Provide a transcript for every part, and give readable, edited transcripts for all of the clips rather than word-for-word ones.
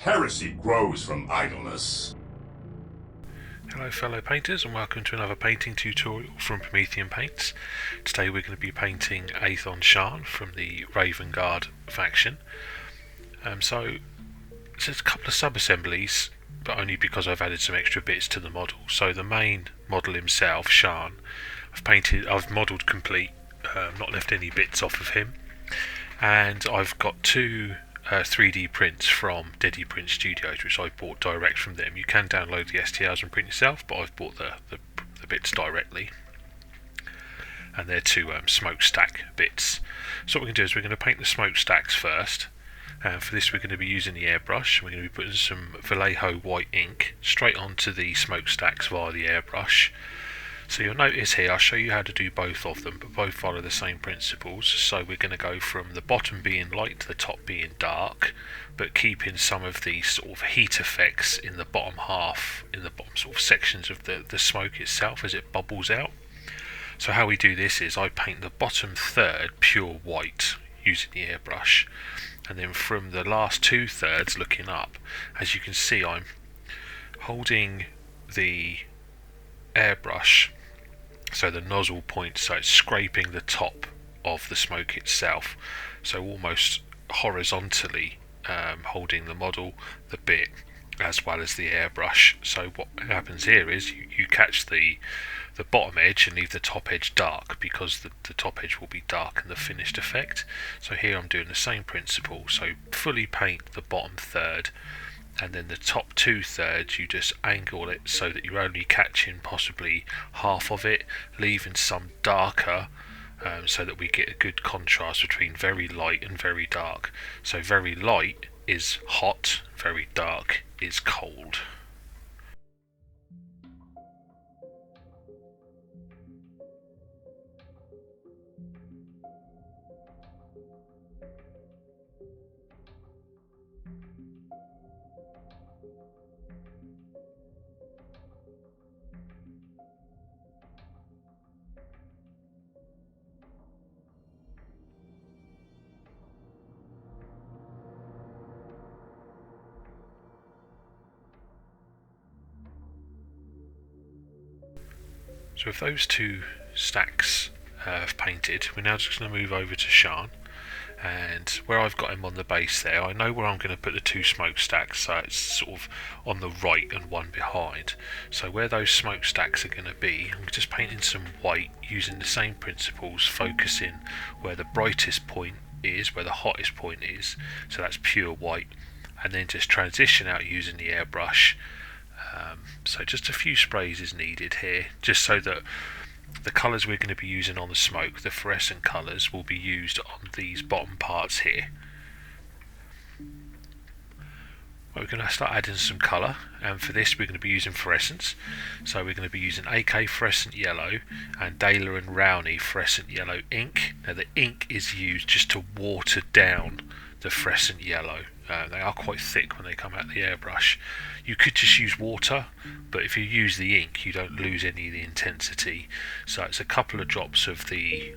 Heresy grows from idleness. Hello fellow painters and welcome to another painting tutorial from Promethean Paints. Today we're going to be painting Aethon Shaan from the Raven Guard faction. So there's a couple of sub-assemblies, but only because I've added some extra bits to the model. So the main model himself, Shaan, I've modelled complete, not left any bits off of him. And I've got two 3D prints from Deddy Print Studios, which I bought direct from them. You can download the STLs and print yourself, but I've bought the bits directly. And they're two smokestack bits. So what we're going to do is we're going to paint the smokestacks first. And for this we're going to be using the airbrush. We're going to be putting some Vallejo White Ink straight onto the smokestacks via the airbrush. So you'll notice here, I'll show you how to do both of them, but both follow the same principles. So we're going to go from the bottom being light to the top being dark, but keeping some of the sort of heat effects in the bottom half, in the bottom sort of sections of the smoke itself as it bubbles out. So how we do this is I paint the bottom third pure white using the airbrush, and then from the last 2/3 looking up, as you can see I'm holding the airbrush so the nozzle points, so it's scraping the top of the smoke itself, so almost horizontally holding the model, the bit, as well as the airbrush. So what happens here is you catch the bottom edge and leave the top edge dark, because the top edge will be dark in the finished effect. So here I'm doing the same principle, so fully paint the bottom third, and then the top 2/3 you just angle it so that you're only catching possibly half of it, leaving some darker, so that we get a good contrast between very light and very dark. So very light is hot, very dark is cold. So with those two stacks have painted, we're now just going to move over to Shaan, and where I've got him on the base there, I know where I'm going to put the two smokestacks, so it's sort of on the right and one behind. So where those smokestacks are going to be, I'm just painting some white using the same principles, focusing where the brightest point is, where the hottest point is, so that's pure white, and then just transition out using the airbrush. So just a few sprays is needed here, just so that the colours we're going to be using on the smoke, the fluorescent colours, will be used on these bottom parts here. We're going to start adding some colour, and for this we're going to be using fluorescents. So we're going to be using AK Fluorescent Yellow and Dahlia and Rowney Fluorescent Yellow ink. Now the ink is used just to water down the fluorescent yellow. They are quite thick when they come out the airbrush. You could just use water, but if you use the ink you don't lose any of the intensity. So it's a couple of drops of the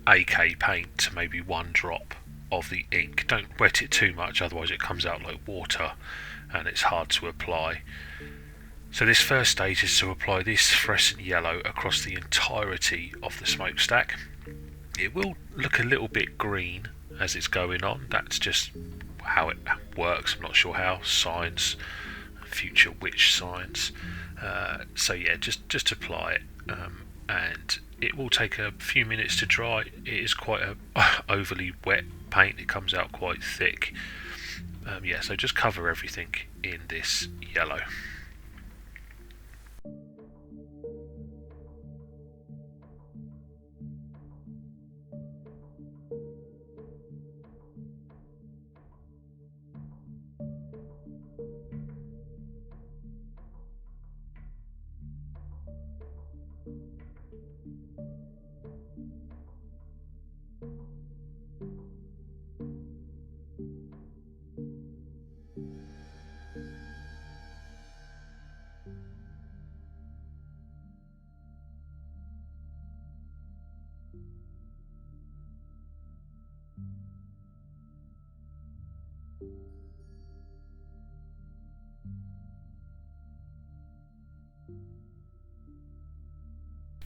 AK paint to maybe one drop of the ink. Don't wet it too much, otherwise it comes out like water and it's hard to apply. So this first stage is to apply this fluorescent yellow across the entirety of the smokestack. It will look a little bit green as it's going on, that's just how it works. I'm not sure how, signs, future witch signs. So yeah, just apply it, and it will take a few minutes to dry. It is quite a overly wet paint, it comes out quite thick. Yeah, so just cover everything in this yellow.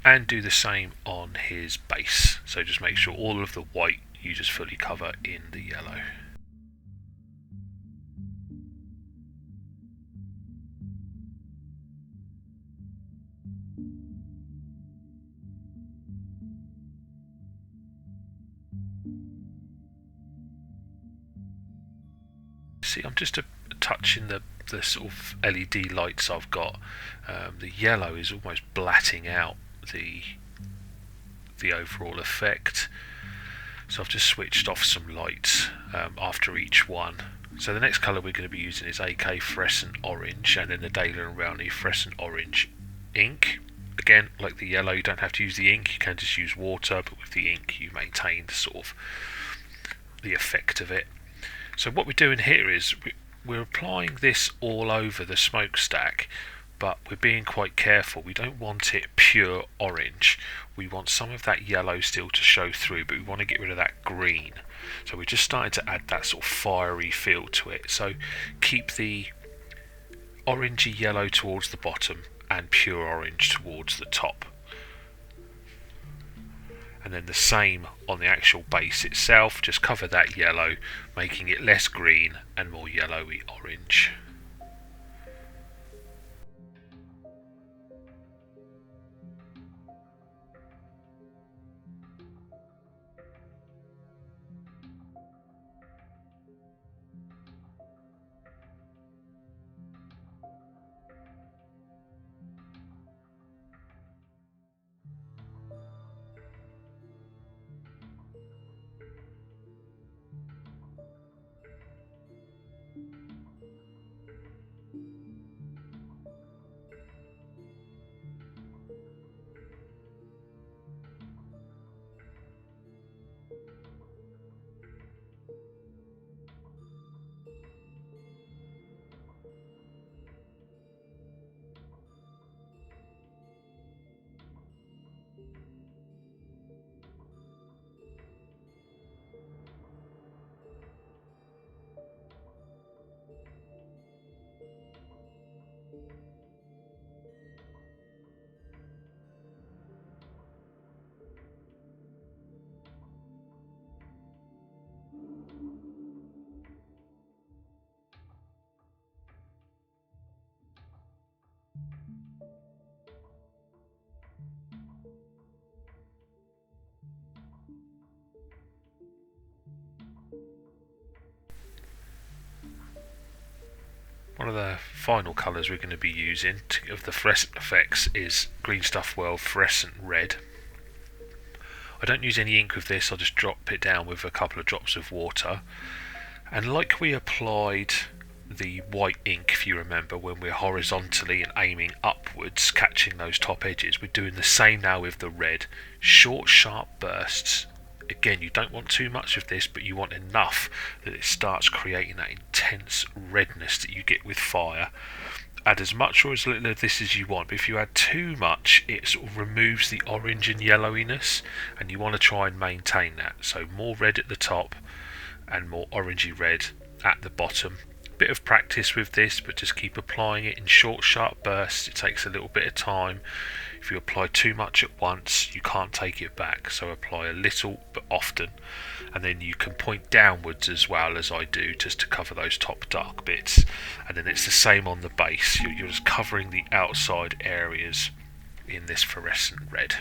and do the same on his base. So just make sure all of the white you just fully cover in the yellow. See, I'm just touching the sort of LED lights I've got. The yellow is almost blatting out the overall effect, so I've just switched off some lights after each one. So the next colour we're going to be using is AK Fluorescent Orange, and then the Dahlia and Rowney Fluorescent Orange ink. Again, like the yellow, you don't have to use the ink, you can just use water, but with the ink you maintain sort of the effect of it. So what we're doing here is we're applying this all over the smokestack, but we're being quite careful. We don't want it pure orange. We want some of that yellow still to show through, but we want to get rid of that green. So we're just starting to add that sort of fiery feel to it. So keep the orangey yellow towards the bottom and pure orange towards the top. And then the same on the actual base itself, just cover that yellow, making it less green and more yellowy orange. One of the final colours we're going to be using of the fluorescent effects is Green Stuff World Fluorescent Red. I don't use any ink with this, I'll just drop it down with a couple of drops of water. And like we applied the white ink, if you remember, when we're horizontally and aiming upwards, catching those top edges, we're doing the same now with the red. Short, sharp bursts. Again, you don't want too much of this, but you want enough that it starts creating that intense redness that you get with fire. Add as much or as little of this as you want, but if you add too much, it sort of removes the orange and yellowiness, and you want to try and maintain that. So more red at the top and more orangey red at the bottom. Bit of practice with this, but just keep applying it in short, sharp bursts. It takes a little bit of time. If you apply too much at once, you can't take it back, so apply a little but often, and then you can point downwards as well, as I do, just to cover those top dark bits. And then it's the same on the base. You're just covering the outside areas in this fluorescent red.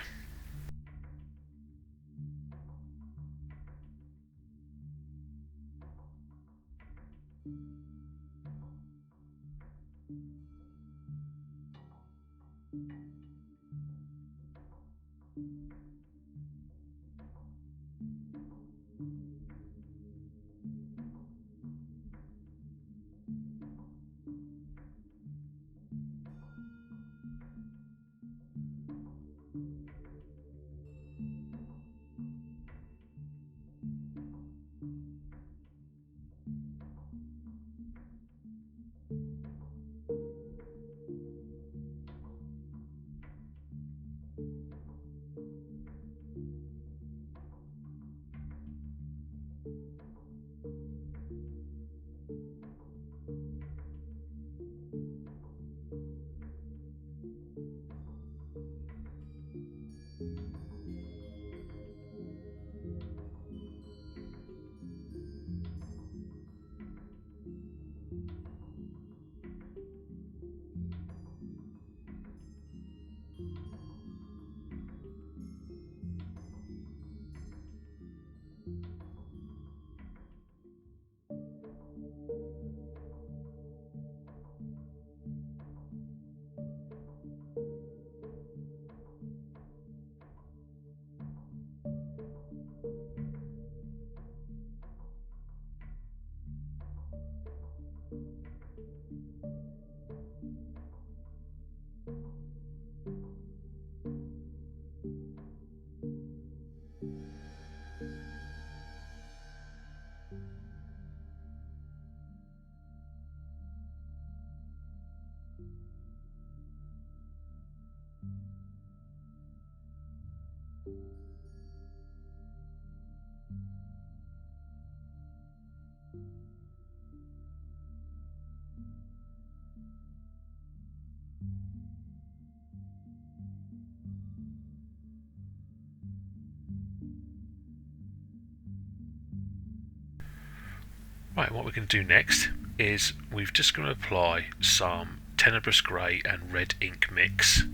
Right, what we're going to do next is we're just going to apply some Tenebrous Grey and Red ink mix,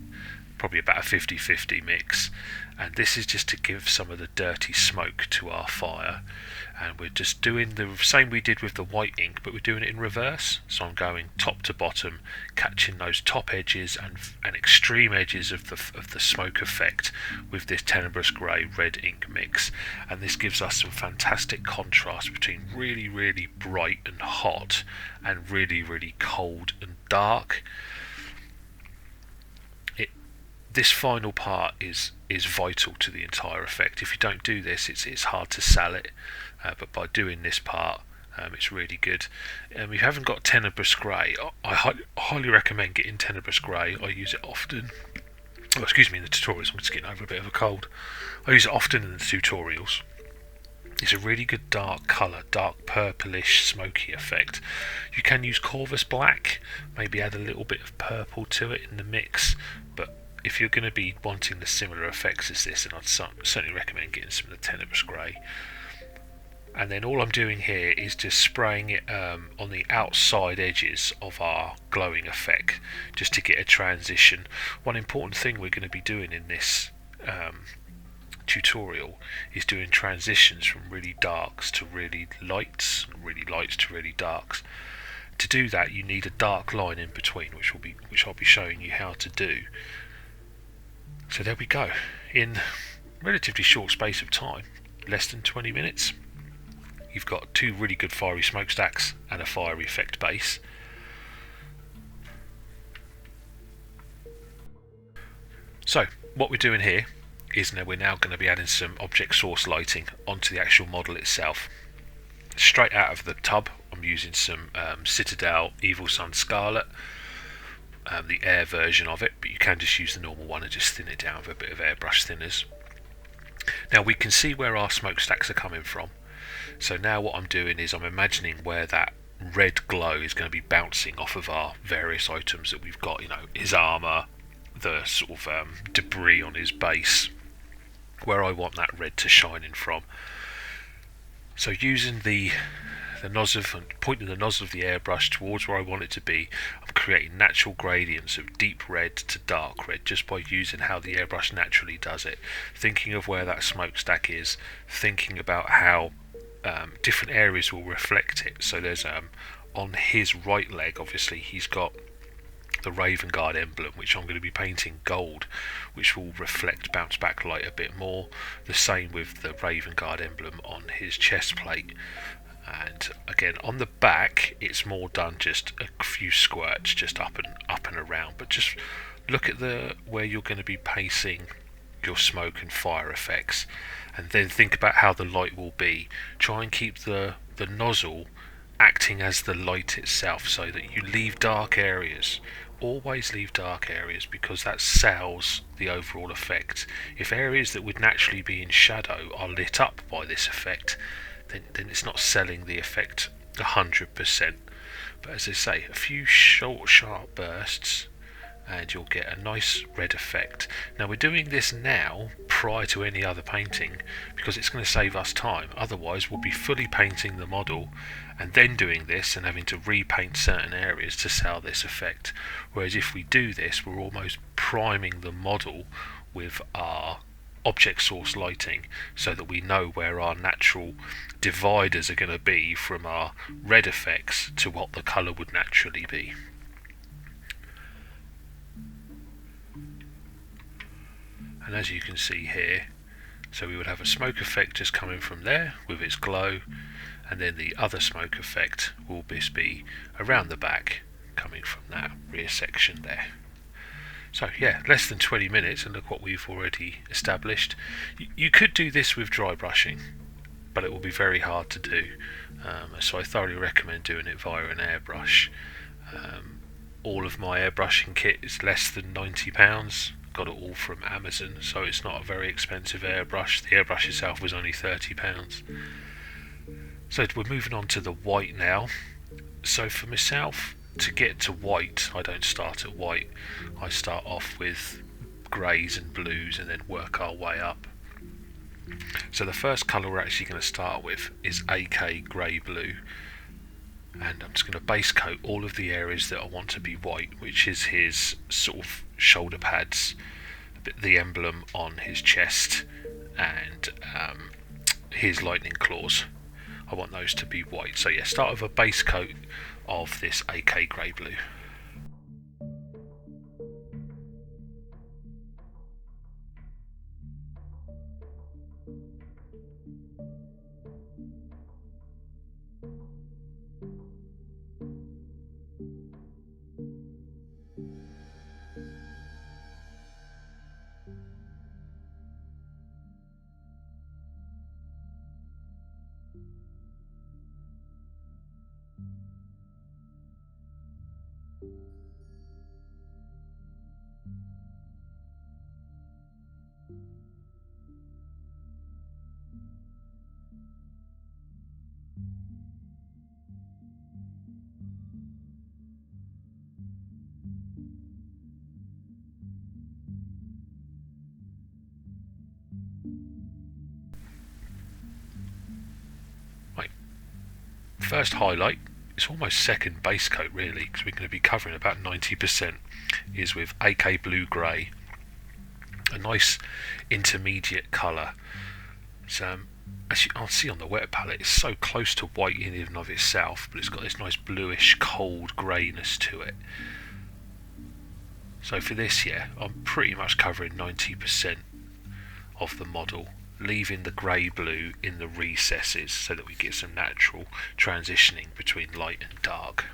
probably about a 50-50 mix, and this is just to give some of the dirty smoke to our fire. And we're just doing the same we did with the white ink, but we're doing it in reverse. So I'm going top to bottom, catching those top edges and extreme edges of the smoke effect with this Tenebrous Grey Red ink mix. And this gives us some fantastic contrast between really, really bright and hot and really, really cold and dark. This final part is vital to the entire effect. If you don't do this, it's hard to sell it. But by doing this part, it's really good. If you haven't got Tenebrous Grey, I highly recommend getting Tenebrous Grey. I use it often. Oh, excuse me, in the tutorials. I'm just getting over a bit of a cold. I use it often in the tutorials. It's a really good dark colour, dark purplish smoky effect. You can use Corvus Black, maybe add a little bit of purple to it in the mix, but if you're going to be wanting the similar effects as this, then I'd certainly recommend getting some of the Tenebrous Grey. And then all I'm doing here is just spraying it on the outside edges of our glowing effect, just to get a transition. One important thing we're going to be doing in this tutorial is doing transitions from really darks to really lights, and really lights to really darks. To do that, you need a dark line in between, which I'll be showing you how to do. So there we go. In relatively short space of time, less than 20 minutes, you've got two really good fiery smokestacks and a fiery effect base. So what we're doing here is we're now going to be adding some object source lighting onto the actual model itself. Straight out of the tub, I'm using some Citadel Evil Sun Scarlet, the air version of it, but you can just use the normal one and just thin it down with a bit of airbrush thinners. Now we can see where our smokestacks are coming from. So now what I'm doing is I'm imagining where that red glow is going to be bouncing off of our various items that we've got, his armour, the sort of debris on his base, where I want that red to shine in from. So using the nozzle and pointing the nozzle of the airbrush towards where I want it to be, I'm creating natural gradients of deep red to dark red just by using how the airbrush naturally does it. Thinking of where that smokestack is, thinking about how different areas will reflect it. So there's on his right leg, obviously he's got the Raven Guard emblem, which I'm going to be painting gold, which will reflect bounce back light a bit more. The same with the Raven Guard emblem on his chest plate. And again on the back it's more done just a few squirts just up and around, but just look at where you're going to be placing your smoke and fire effects, and then think about how the light will be. Try and keep the nozzle acting as the light itself, so that you leave dark areas. Always leave dark areas, because that sells the overall effect. If areas that would naturally be in shadow are lit up by this effect, then it's not selling the effect 100%. But as I say, a few short sharp bursts and you'll get a nice red effect. Now we're doing this now prior to any other painting, because it's going to save us time. Otherwise we'll be fully painting the model and then doing this and having to repaint certain areas to sell this effect. Whereas if we do this, we're almost priming the model with our object source lighting, so that we know where our natural dividers are going to be from our red effects to what the colour would naturally be. And as you can see here, so we would have a smoke effect just coming from there with its glow, and then the other smoke effect will just be around the back coming from that rear section there. So yeah, less than 20 minutes, and look what we've already established. You could do this with dry brushing, but it will be very hard to do, so I thoroughly recommend doing it via an airbrush. All of my airbrushing kit is less than £90. Got it all from Amazon, so it's not a very expensive airbrush. The airbrush itself was only £30. So we're moving on to the white now. So for myself, to get to white, I don't start at white. I start off with greys and blues and then work our way up. So the first colour we're actually going to start with is AK Grey Blue. and I'm just going to base coat all of the areas that I want to be white, which is his sort of shoulder pads, the emblem on his chest, and his lightning claws. I want those to be white. So yeah, start with a base coat of this AK grey blue. Right, first highlight, it's almost second base coat really, because we're going to be covering about 90%, is with AK blue grey, a nice intermediate colour. So as you can see on the wet palette, it's so close to white in and of itself, but it's got this nice bluish cold greyness to it. So for this, yeah, I'm pretty much covering 90% of the model, leaving the grey blue in the recesses so that we get some natural transitioning between light and dark.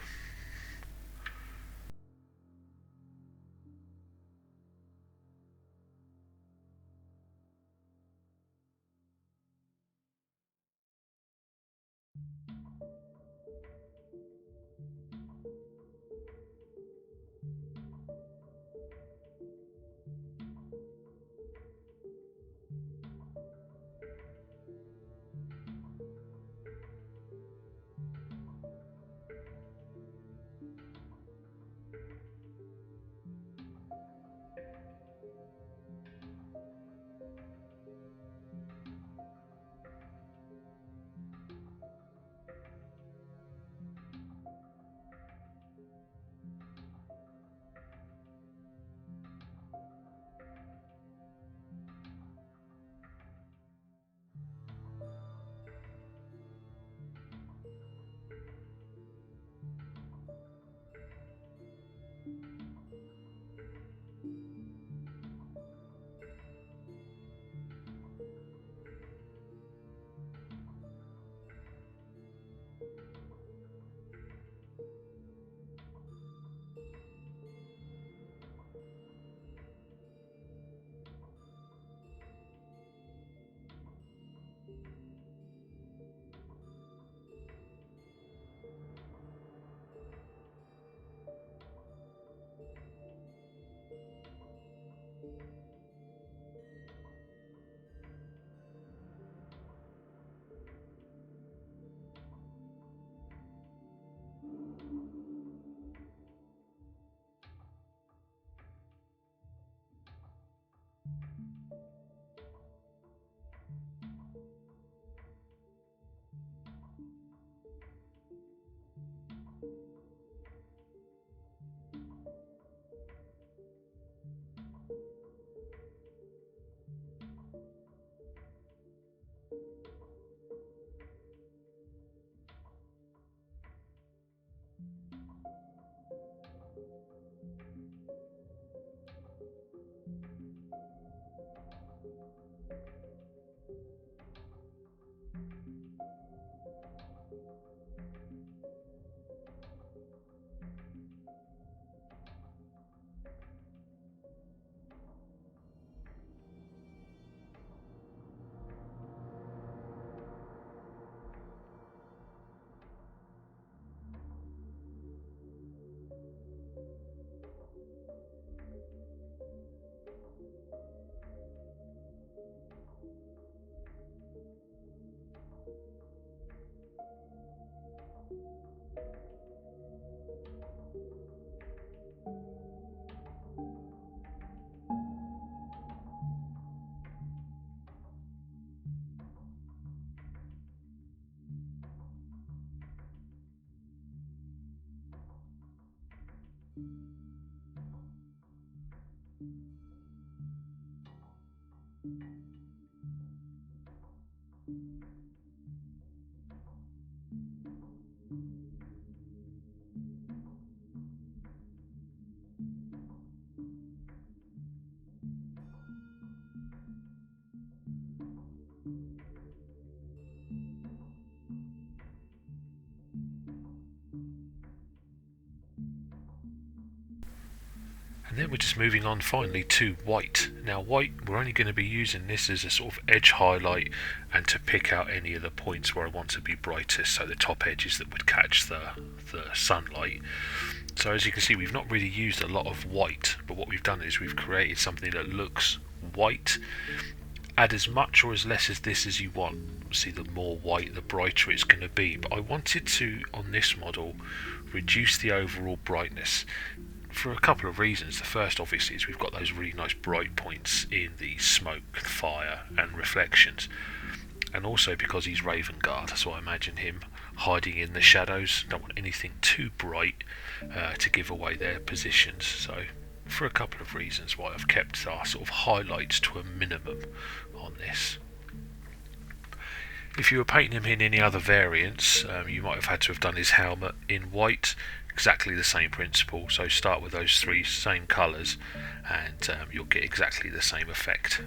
And then we're just moving on finally to white. Now white, we're only going to be using this as a sort of edge highlight and to pick out any of the points where I want to be brightest, so the top edges that would catch the sunlight. So as you can see, we've not really used a lot of white, but what we've done is we've created something that looks white. Add as much or as less as this as you want. See, the more white the brighter it's going to be, but I wanted to, on this model, reduce the overall brightness for a couple of reasons. The first obviously is we've got those really nice bright points in the smoke, fire and reflections, and also because he's Raven Guard, so I imagine him hiding in the shadows. Don't want anything too bright to give away their positions, so for a couple of reasons why I've kept our sort of highlights to a minimum on this. If you were painting him in any other variants, you might have had to have done his helmet in white. Exactly the same principle, so start with those three same colours and you'll get exactly the same effect.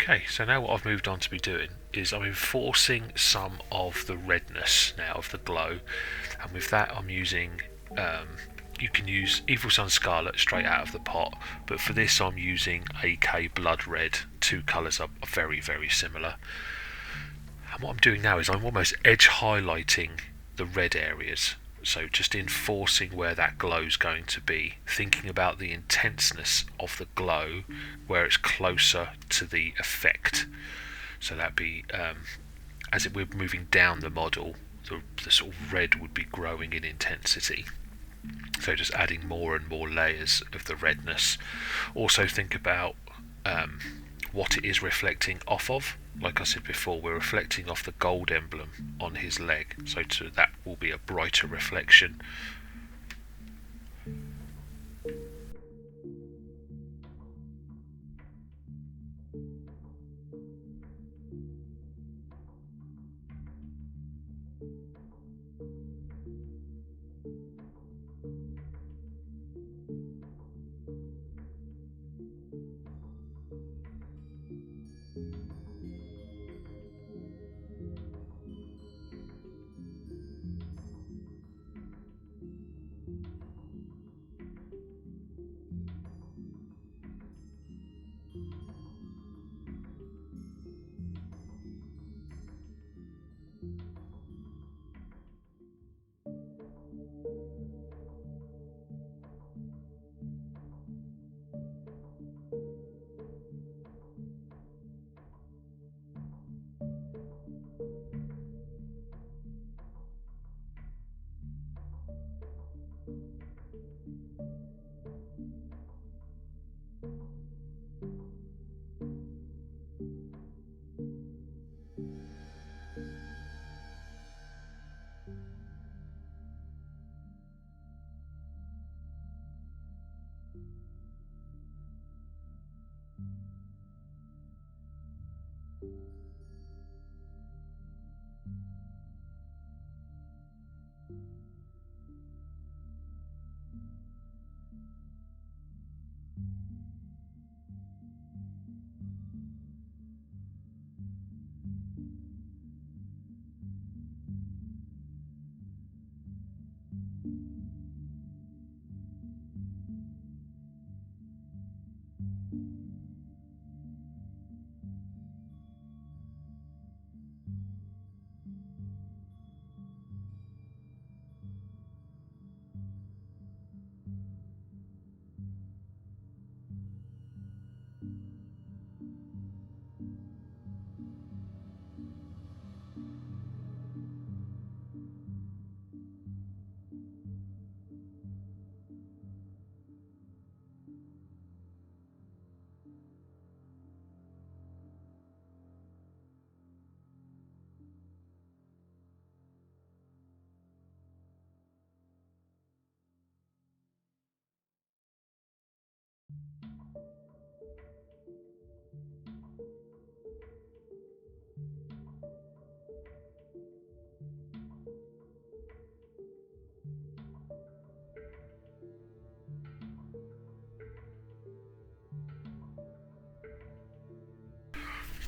Okay, so now what I've moved on to be doing is I'm enforcing some of the redness now of the glow, and with that I'm using, you can use Evil Sun Scarlet straight out of the pot, but for this I'm using AK Blood Red. Two colours are very, very similar. And what I'm doing now is I'm almost edge highlighting the red areas, so just enforcing where that glow is going to be, thinking about the intenseness of the glow where it's closer to the effect. So that'd be, as we're moving down the model, the sort of red would be growing in intensity. So just adding more and more layers of the redness. Also think about what it is reflecting off of. Like I said before, we're reflecting off the gold emblem on his leg, so that will be a brighter reflection.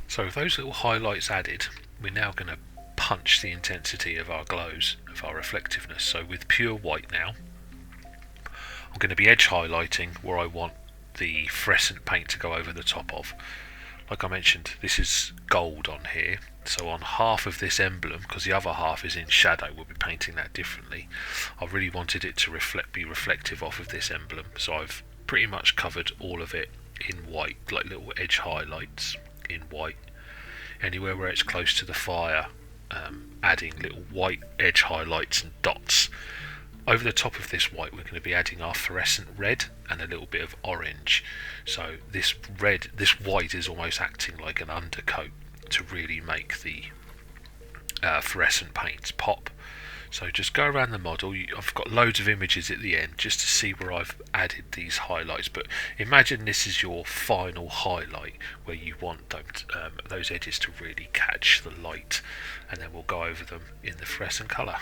So with those little highlights added, we're now going to punch the intensity of our glows, of our reflectiveness. So with pure white now, I'm going to be edge highlighting where I want the fluorescent paint to go over the top of. Like I mentioned, this is gold on here, so on half of this emblem, because the other half is in shadow, we'll be painting that differently. I really wanted it to be reflective off of this emblem, so I've pretty much covered all of it in white, like little edge highlights in white. Anywhere where it's close to the fire, adding little white edge highlights and dots Over the top of this white, we're going to be adding our fluorescent red and a little bit of orange. So this white is almost acting like an undercoat to really make the fluorescent paints pop. So just go around the model. I've got loads of images at the end just to see where I've added these highlights, but imagine this is your final highlight where you want those edges to really catch the light, and then we'll go over them in the fluorescent colour.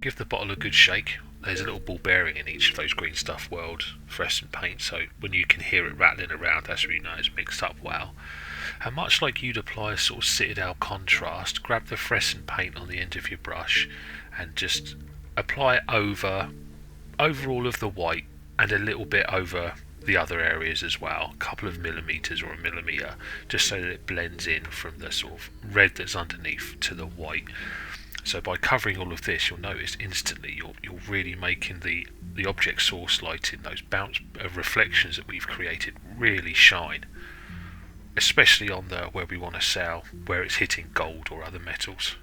Give the bottle a good shake. There's a little ball bearing in each of those Green Stuff World fluorescent paints, so when you can hear it rattling around, that's when you know it's mixed up well. And much like you'd apply a sort of Citadel contrast, grab the fluorescent paint on the end of your brush and just apply it over all of the white and a little bit over the other areas as well, a couple of millimetres or a millimetre, just so that it blends in from the sort of red that's underneath to the white. So by covering all of this, you'll notice instantly you're really making the object source lighting, those bounce reflections that we've created, really shine, especially on where we want to sell, where it's hitting gold or other metals.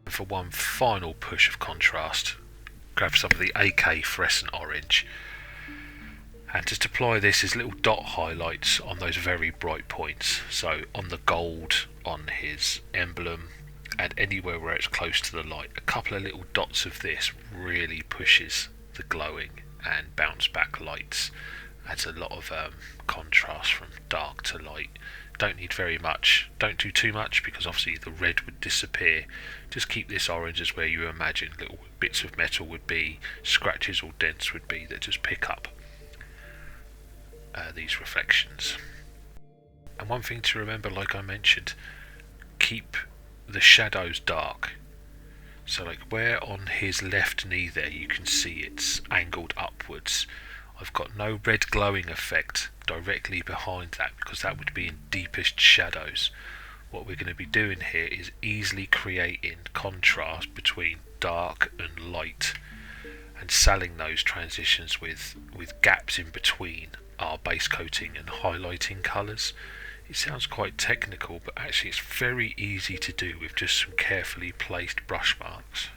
For one final push of contrast, grab some of the AK fluorescent orange and just apply this as little dot highlights on those very bright points. So on the gold, on his emblem, and anywhere where it's close to the light. A couple of little dots of this really pushes the glowing and bounce back lights. Adds a lot of contrast from dark to light. Don't need very much, don't do too much because obviously the red would disappear. Just keep this orange as where you imagine little bits of metal would be, scratches or dents would be, that just pick up these reflections. And one thing to remember, like I mentioned, keep the shadows dark. So like where on his left knee there you can see it's angled upwards, I've got no red glowing effect directly behind that because that would be in deepest shadows. What we're going to be doing here is easily creating contrast between dark and light and selling those transitions with gaps in between our base coating and highlighting colours. It sounds quite technical, but actually it's very easy to do with just some carefully placed brush marks.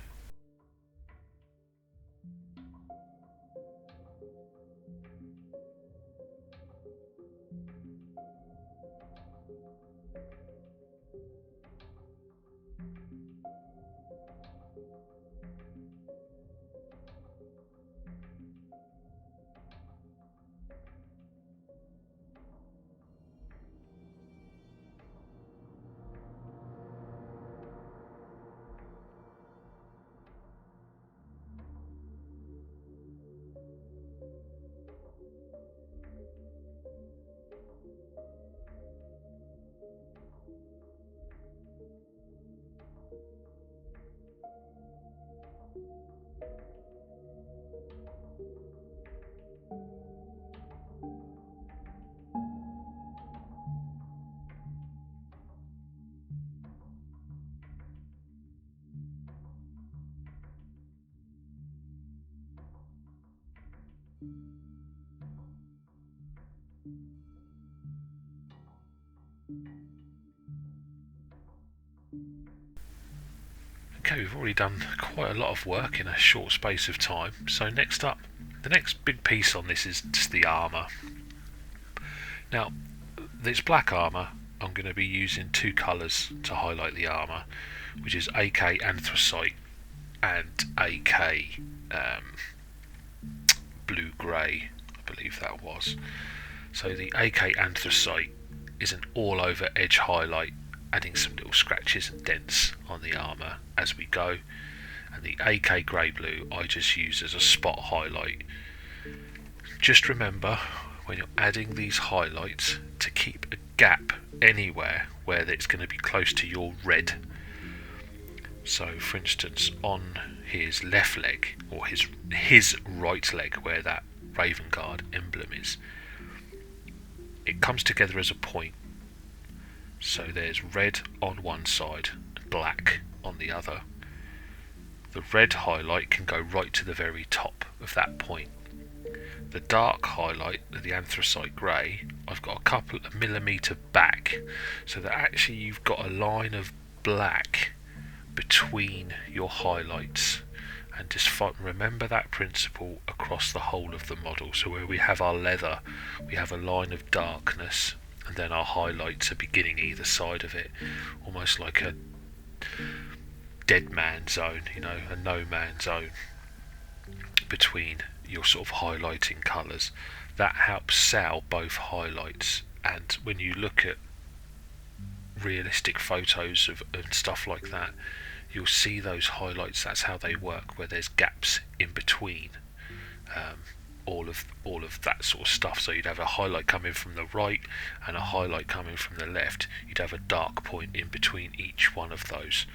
Okay, we've already done quite a lot of work in a short space of time. So next up, the next big piece on this is just the armour. Now, this black armour, I'm going to be using two colours to highlight the armour, which is AK Anthracite and AK Blue Grey, I believe that was. So the AK Anthracite is an all over edge highlight, adding some little scratches and dents on the armour as we go, and the AK Grey Blue I just use as a spot highlight. Just remember when you're adding these highlights to keep a gap anywhere where it's going to be close to your red. So for instance on his left leg, or his right leg where that Raven Guard emblem is, it comes together as a point. So there's red on one side and black on the other. The red highlight can go right to the very top of that point. The dark highlight, the Anthracite Grey, I've got a couple of millimetre back, so that actually you've got a line of black between your highlights. And just remember that principle across the whole of the model. So where we have our leather, we have a line of darkness, and then our highlights are beginning either side of it, almost like a dead man zone, a no man zone between your sort of highlighting colours. That helps sell both highlights, and when you look at realistic photos and stuff like that, you'll see those highlights. That's how they work, where there's gaps in between all of that sort of stuff. So you'd have a highlight coming from the right and a highlight coming from the left. You'd have a dark point in between each one of those.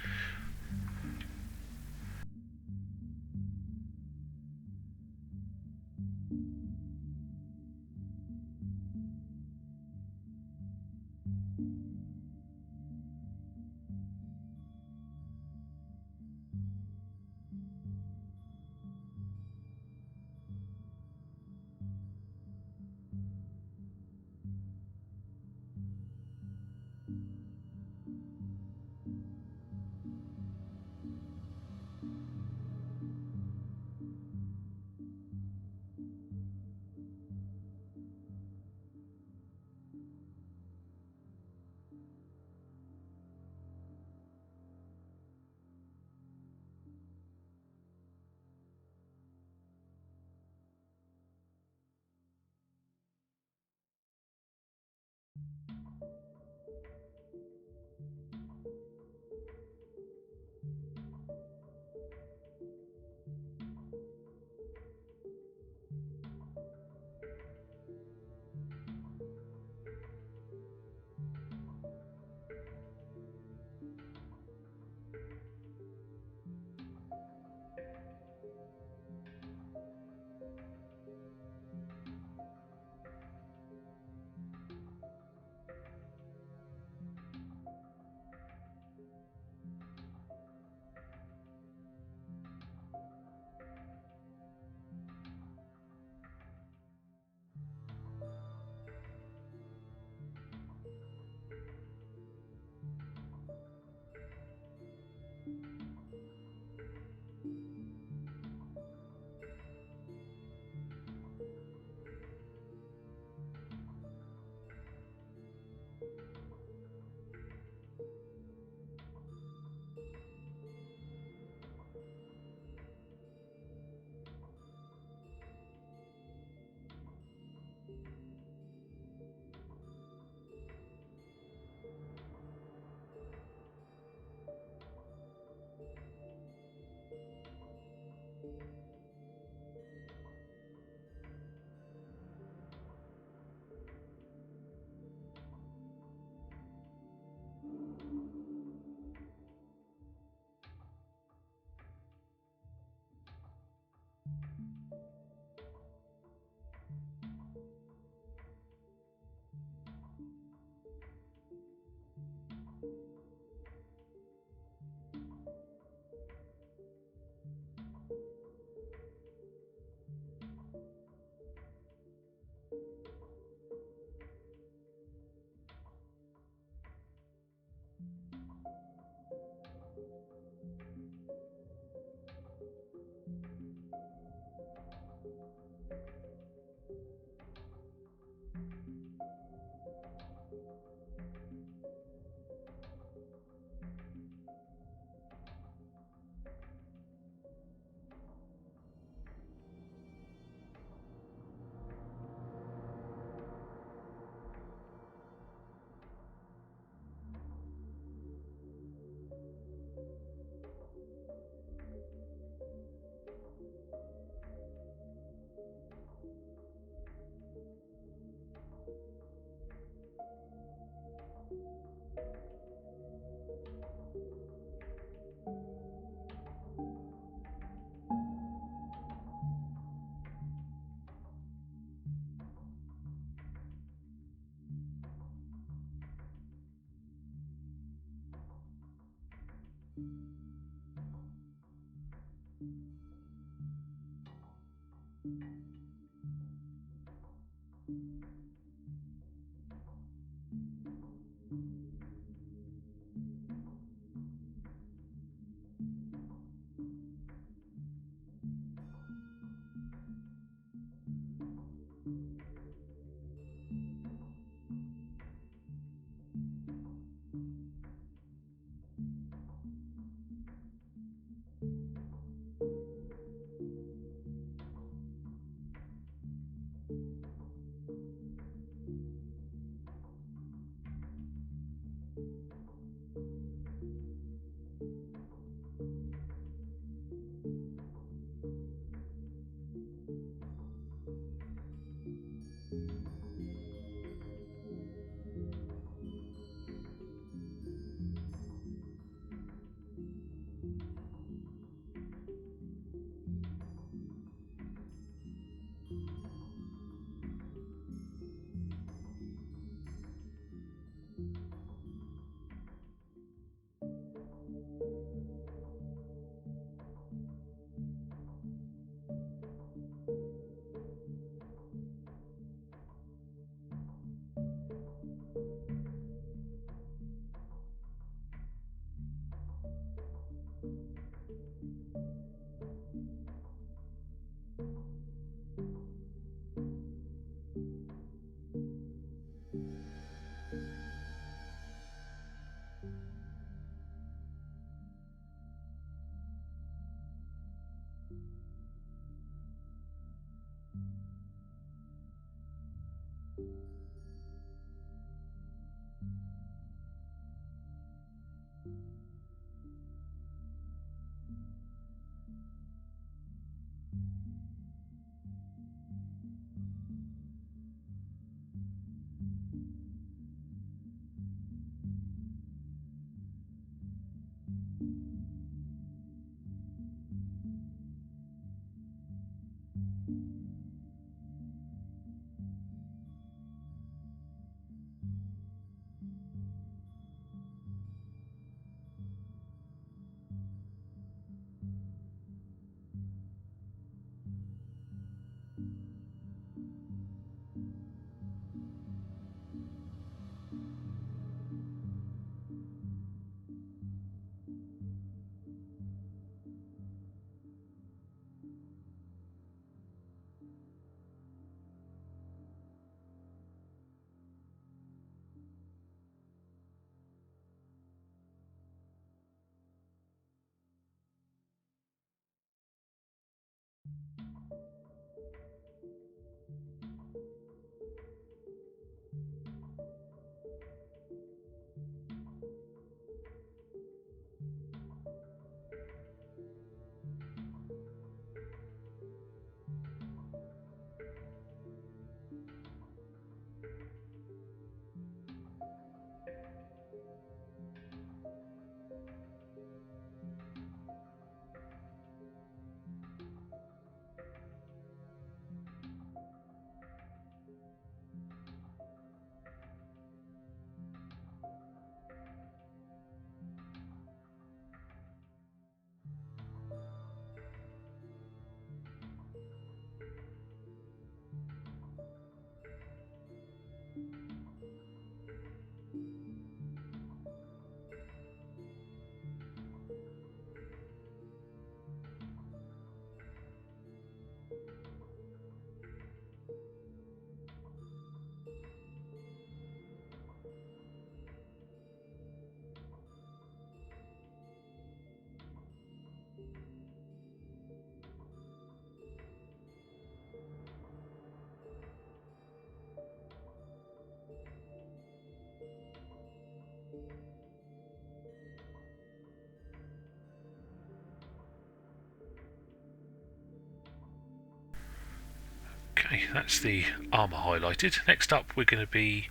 Okay, that's the armour highlighted. Next up we're going to be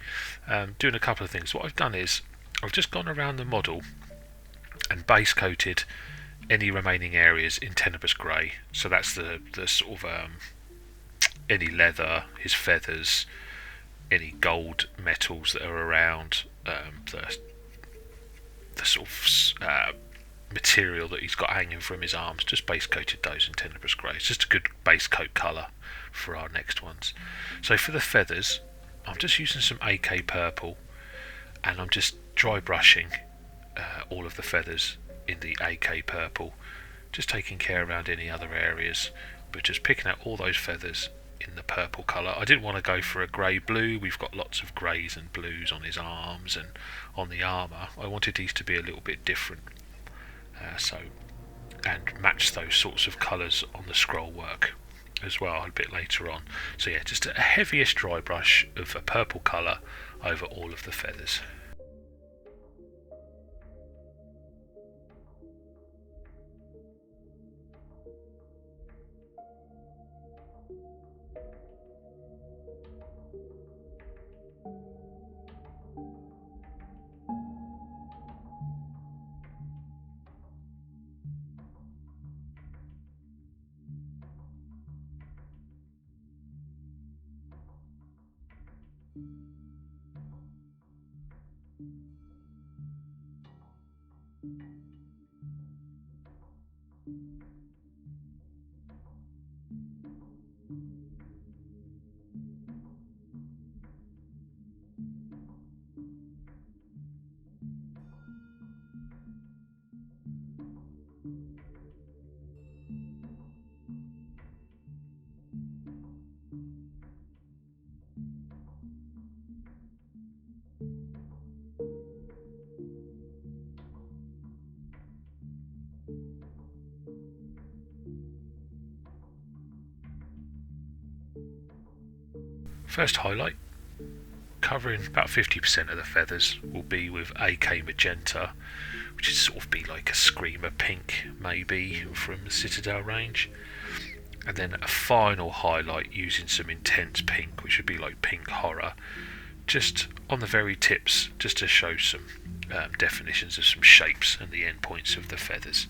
doing a couple of things. What I've done is I've just gone around the model and base coated any remaining areas in Tenebrous Grey. So that's the sort of any leather, his feathers, any gold metals that are around, the sort of material that he's got hanging from his arms, just base coated those in Tenebrous Grey. It's just a good base coat colour for our next ones. So for the feathers, I'm just using some AK purple and I'm just dry brushing all of the feathers in the AK purple, just taking care around any other areas, but just picking out all those feathers in the purple colour. I didn't want to go for a grey blue. We've got lots of greys and blues on his arms and on the armour. I wanted these to be a little bit different, and match those sorts of colours on the scroll work as well a bit later on. So yeah, just a heaviest dry brush of a purple colour over all of the feathers. First highlight, covering about 50% of the feathers, will be with AK Magenta, which is sort of be like a Screamer Pink maybe from the Citadel range, and then a final highlight using some intense pink, which would be like Pink Horror, just on the very tips, just to show some definitions of some shapes and the endpoints of the feathers.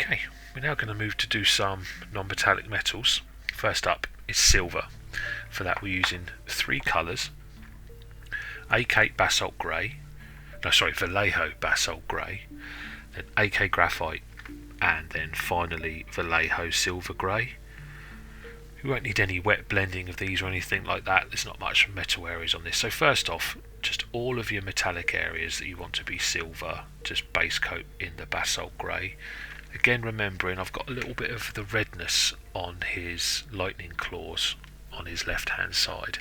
Okay, we're now going to move to do some non-metallic metals. First up is silver. For that we're using 3 colours: AK Basalt Grey, Vallejo Basalt Grey, then AK Graphite, and then finally Vallejo Silver Grey. We won't need any wet blending of these or anything like that. There's not much metal areas on this. So first off, just all of your metallic areas that you want to be silver, just base coat in the Basalt Grey. Again, remembering I've got a little bit of the redness on his lightning claws on his left hand side.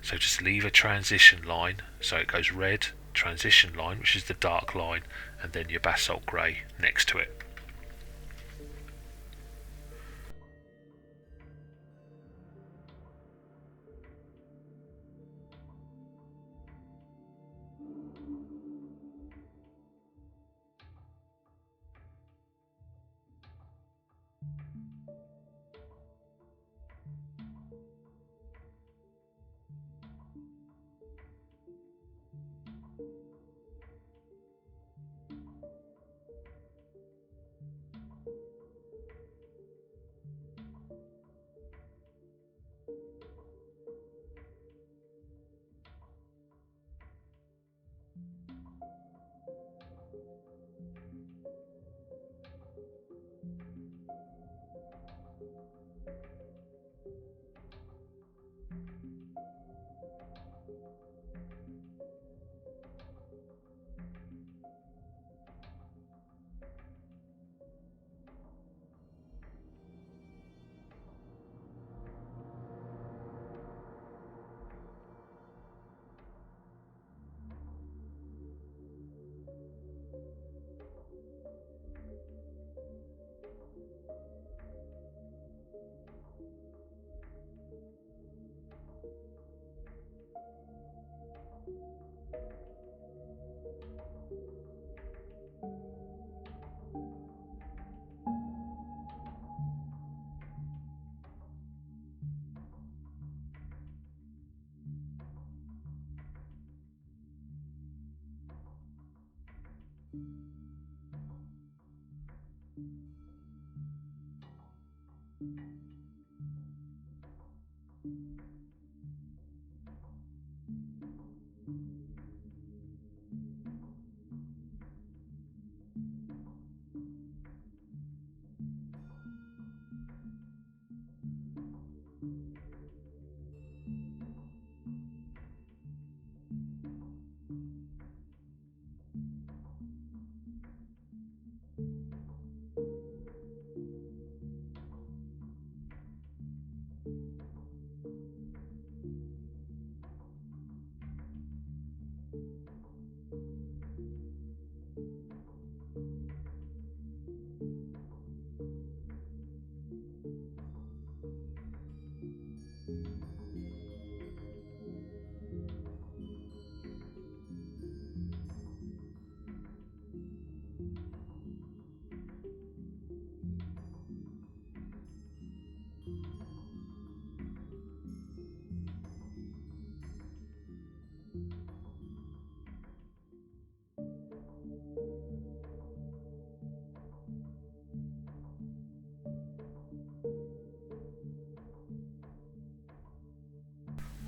So just leave a transition line, so it goes red, transition line, which is the dark line, and then your Basalt Grey next to it.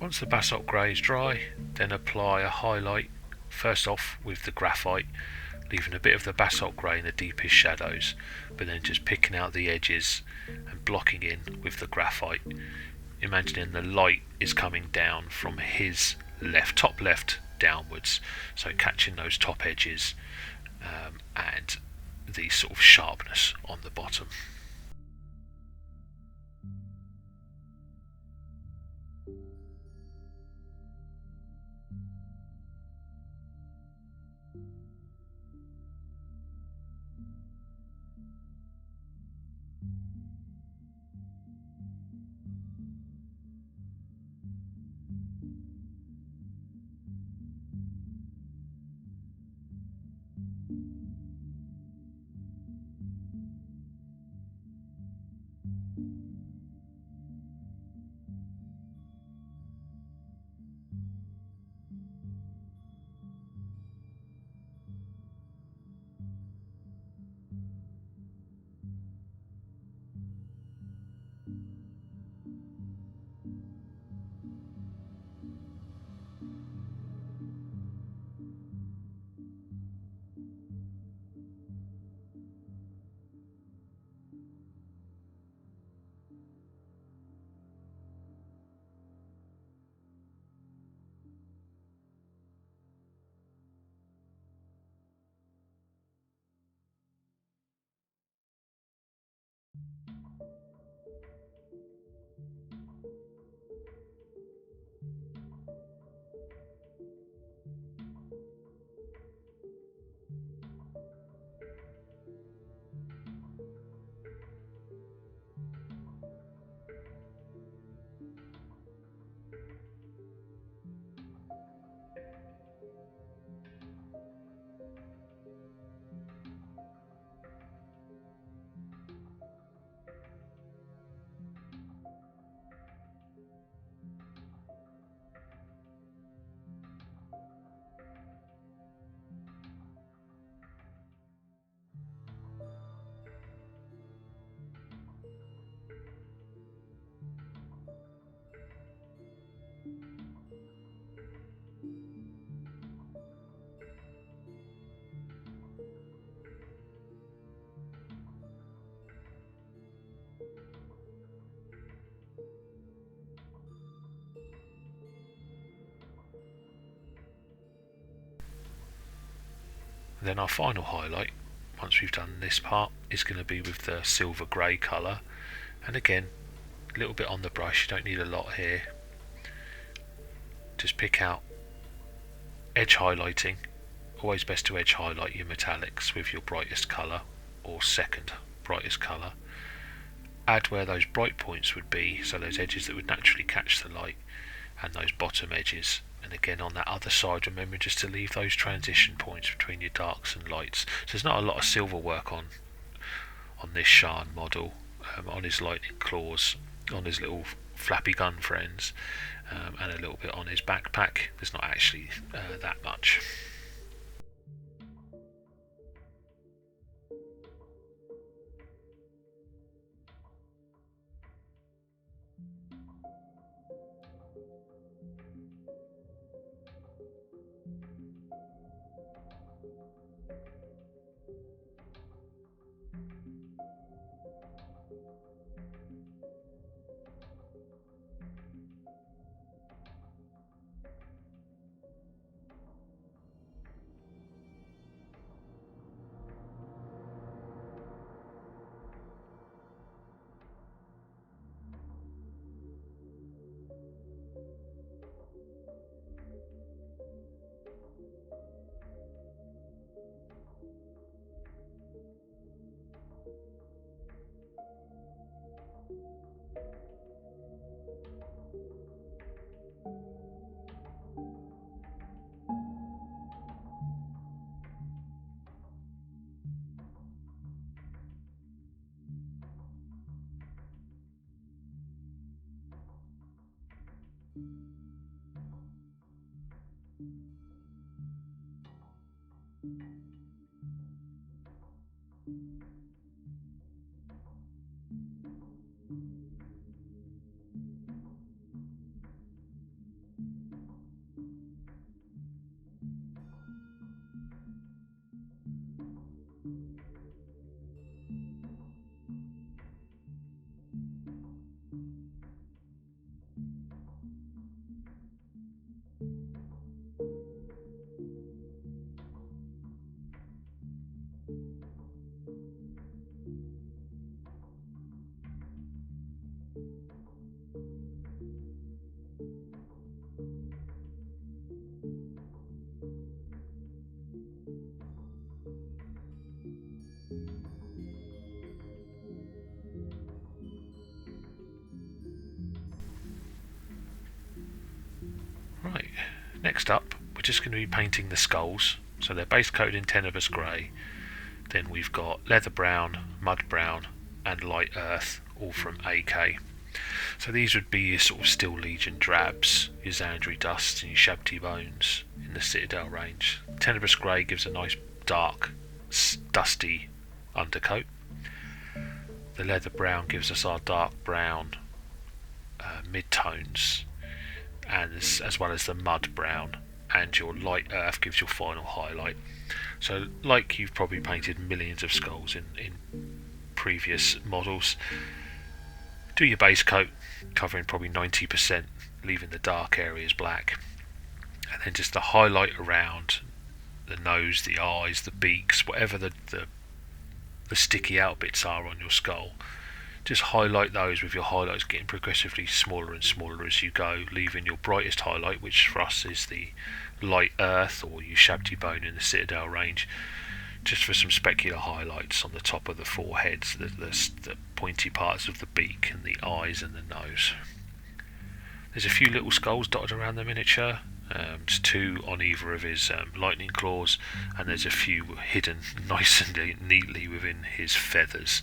Once the Basalt Grey is dry, then apply a highlight, first off with the Graphite, leaving a bit of the Basalt Grey in the deepest shadows, but then just picking out the edges and blocking in with the Graphite, imagining the light is coming down from his top left downwards, so catching those top edges and the sort of sharpness on the bottom. Then our final highlight, once we've done this part, is going to be with the silver grey colour. And again, a little bit on the brush, you don't need a lot here. Just pick out edge highlighting. Always best to edge highlight your metallics with your brightest colour or second brightest colour. Add where those bright points would be, so those edges that would naturally catch the light, and those bottom edges. And again on that other side, remember just to leave those transition points between your darks and lights. So there's not a lot of silver work on this Shaan model, on his lightning claws, on his little flappy gun friends, and a little bit on his backpack. There's not actually that much. Right, next up we're just going to be painting the skulls. So they're base coated in Tenebrous Grey. Then we've got leather brown, mud brown and light earth, all from AK. So these would be your sort of Steel Legion drabs, your Xandri dusts and your Shabti bones in the Citadel range. Tenebrous Grey gives a nice dark, dusty undercoat. The leather brown gives us our dark brown mid-tones, and as well as the mud brown, and your light earth gives your final highlight. So like you've probably painted millions of skulls in previous models, do your base coat covering probably 90%, leaving the dark areas black, and then just the highlight around the nose, the eyes, the beaks, whatever the sticky out bits are on your skull. Just highlight those with your highlights getting progressively smaller and smaller as you go, leaving your brightest highlight, which for us is the light earth or your Shabti bone in the Citadel range, just for some specular highlights on the top of the foreheads, the pointy parts of the beak and the eyes and the nose. There's a few little skulls dotted around the miniature, just two on either of his lightning claws, and there's a few hidden nice and neatly within his feathers.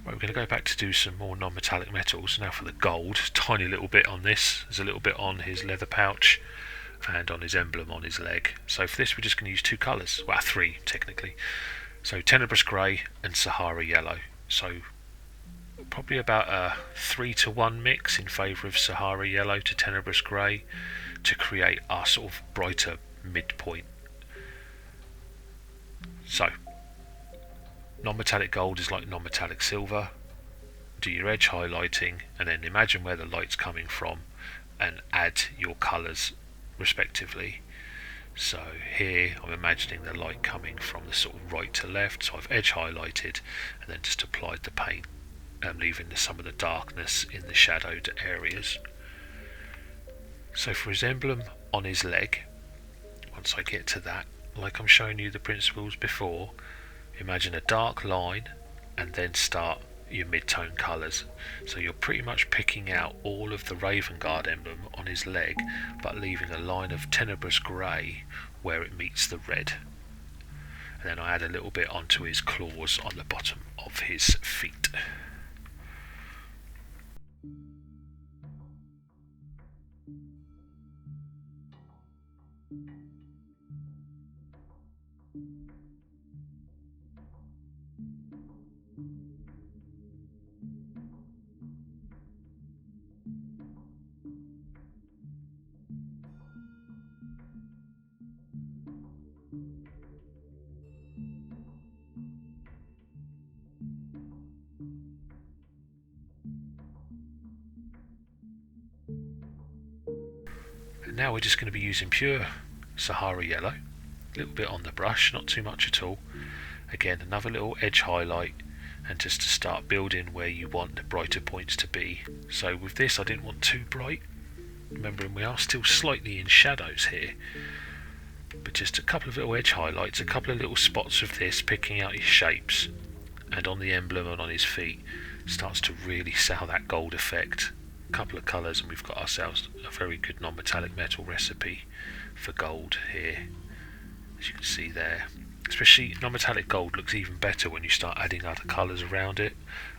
Right, we're going to go back to do some more non-metallic metals. Now for the gold, tiny little bit on this. There's a little bit on his leather pouch and on his emblem on his leg. So for this we're just going to use two colours, well 3 technically. So Tenebrous Grey and Sahara Yellow. So probably about a 3-to-1 mix in favour of Sahara Yellow to Tenebrous Grey to create our sort of brighter midpoint. So non-metallic gold is like non-metallic silver. Do your edge highlighting and then imagine where the light's coming from and add your colours respectively. So here I'm imagining the light coming from the sort of right to left, so I've edge highlighted and then just applied the paint, leaving some of the darkness in the shadowed areas. So for his emblem on his leg, once I get to that, like I'm showing you the principles before, imagine a dark line and then start your mid-tone colours. So you're pretty much picking out all of the Raven Guard emblem on his leg but leaving a line of Tenebrous Grey where it meets the red. And then I add a little bit onto his claws on the bottom of his feet. And now we're just going to be using pure Sahara Yellow, a little bit on the brush, not too much at all. Again, another little edge highlight and just to start building where you want the brighter points to be. So with this I didn't want too bright, remembering we are still slightly in shadows here, but just a couple of little edge highlights, a couple of little spots of this, picking out his shapes, and on the emblem and on his feet starts to really sell that gold effect. A couple of colours and we've got ourselves a very good non-metallic metal recipe for gold here, as you can see there. Especially non-metallic gold looks even better when you start adding other colours around it.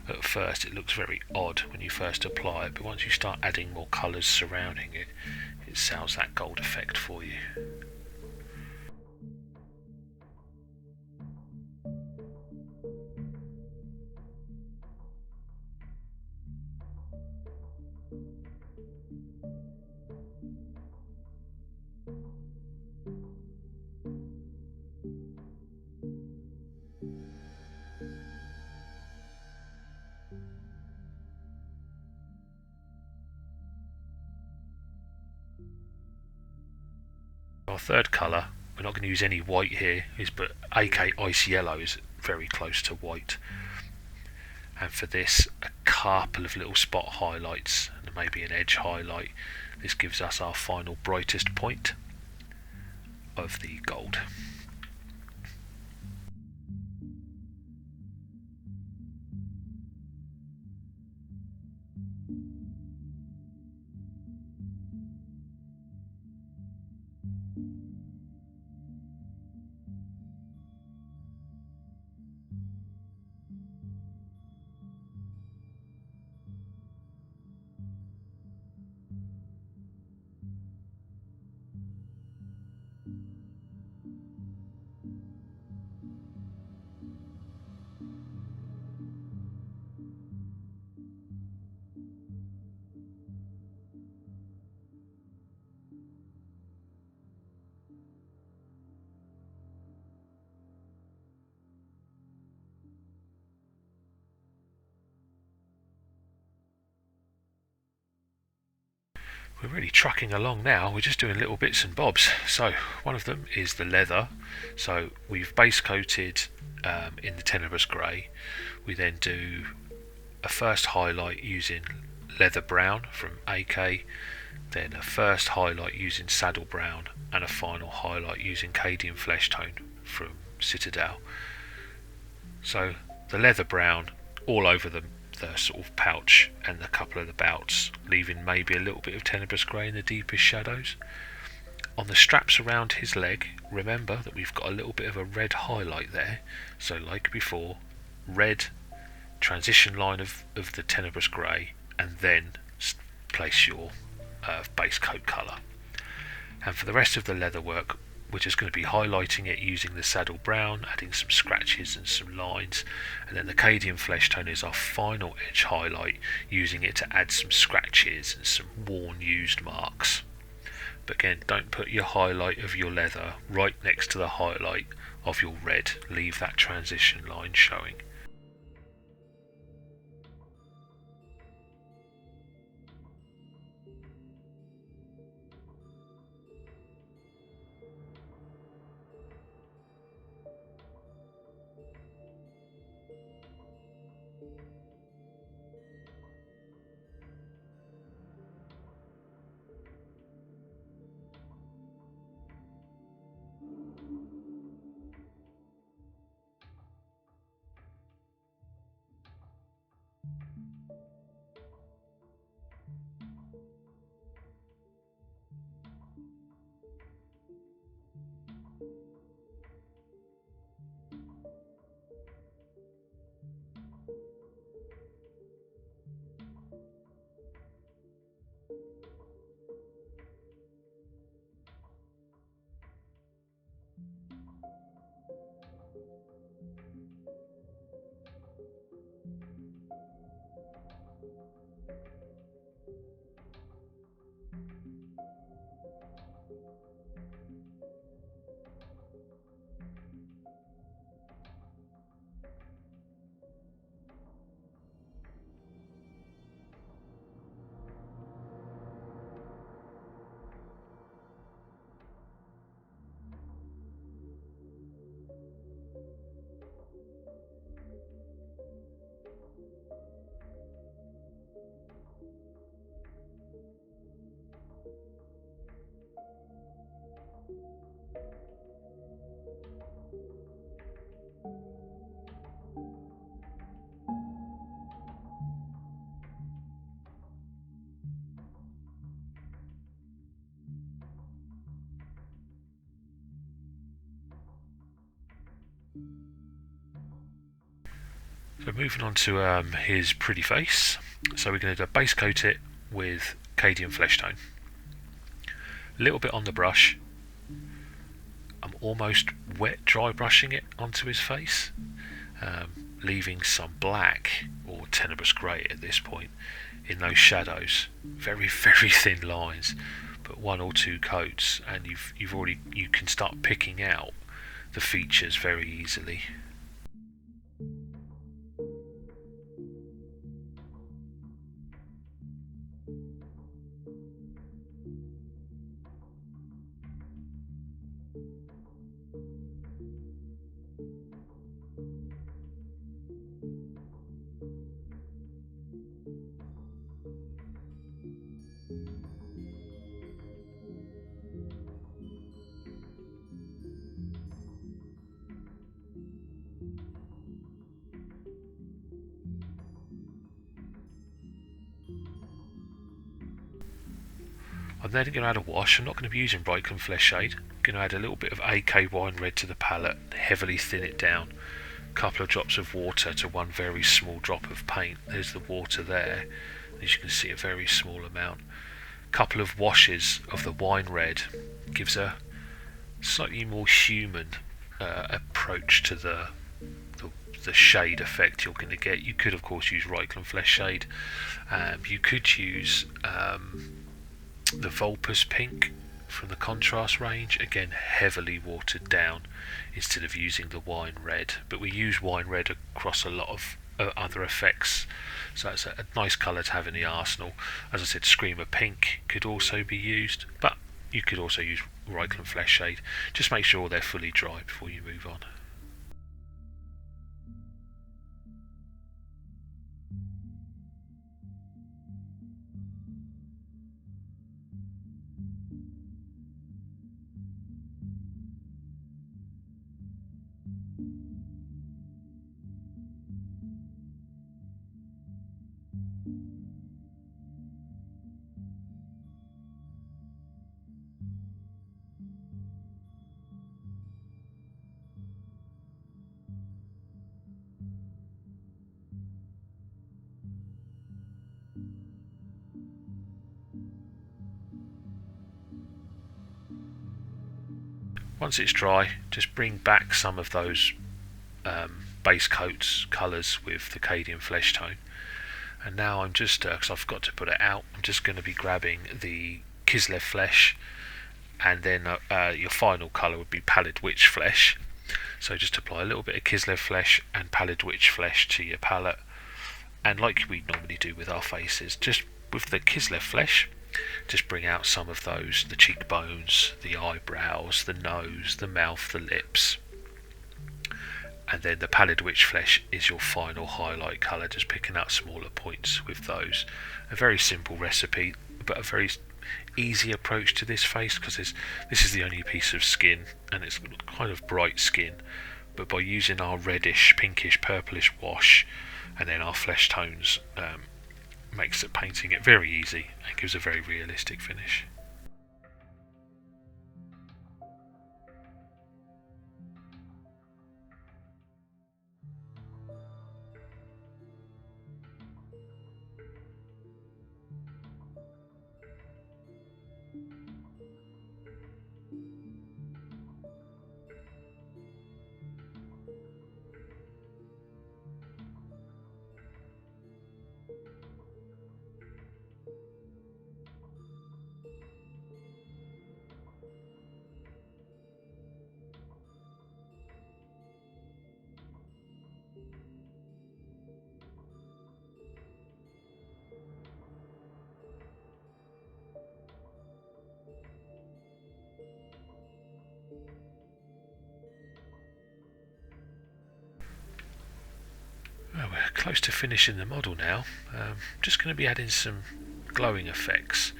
At first it looks very odd when you first apply it, but once you start adding more colours surrounding it, it sells that gold effect for you. Our third colour, we're not going to use any white here, but AK Ice Yellow is very close to white. And for this, a couple of little spot highlights and maybe an edge highlight. This gives us our final brightest point of the gold. We're really trucking along now. We're just doing little bits and bobs. So one of them is the leather. So we've base coated in the Tenebrous Grey. We then do a first highlight using leather brown from AK, then a first highlight using saddle brown, and a final highlight using Cadian flesh tone from Citadel. So the leather brown all over the sort of pouch and a couple of the bouts, leaving maybe a little bit of Tenebrous Grey in the deepest shadows. On the straps around his leg, remember that we've got a little bit of a red highlight there, so like before, red transition line of the Tenebrous Grey, and then place your base coat colour. And for the rest of the leather work, we're just going to be highlighting it using the saddle brown, adding some scratches and some lines, and then the Cadian flesh tone is our final edge highlight, using it to add some scratches and some worn used marks. But again, don't put your highlight of your leather right next to the highlight of your red, leave that transition line showing. So moving on to his pretty face. So we're going to base coat it with Cadian flesh tone. A little bit on the brush. I'm almost wet dry brushing it onto his face, leaving some black or Tenebrous Grey at this point in those shadows. Very, very thin lines, but one or two coats, and you can start picking out the features very easily. I'm then going to add a wash. I'm not going to be using Brightcomb Flesh Shade. I'm going to add a little bit of AK Wine Red to the palette, heavily thin it down. A couple of drops of water to one very small drop of paint. There's the water there. As you can see, a very small amount. A couple of washes of the Wine Red gives a slightly more human approach to the shade effect you're going to get. You could, of course, use Brightcomb Flesh Shade. You could use the Vulpus Pink from the Contrast range, again heavily watered down, instead of using the Wine Red. But we use Wine Red across a lot of other effects. So it's a nice colour to have in the arsenal. As I said, Screamer Pink could also be used, but you could also use Reichland Flesh Shade. Just make sure they're fully dry before you move on. Once it's dry, just bring back some of those base coats colours with the Cadian flesh tone. And now I'm just, because I forgot to put it out, I'm just going to be grabbing the Kislev flesh, and then your final colour would be Pallid Witch flesh. So just apply a little bit of Kislev flesh and Pallid Witch flesh to your palette, and like we normally do with our faces, just with the Kislev flesh, just bring out some of those, the cheekbones, the eyebrows, the nose, the mouth, the lips. And then the Pallid Witch flesh is your final highlight colour, just picking out smaller points with those. A very simple recipe, but a very easy approach to this face, because this is the only piece of skin, and it's kind of bright skin. But by using our reddish, pinkish, purplish wash, and then our flesh tones, makes it painting it very easy and gives a very realistic finish. Well, we're close to finishing the model now. Just going to be adding some glowing effects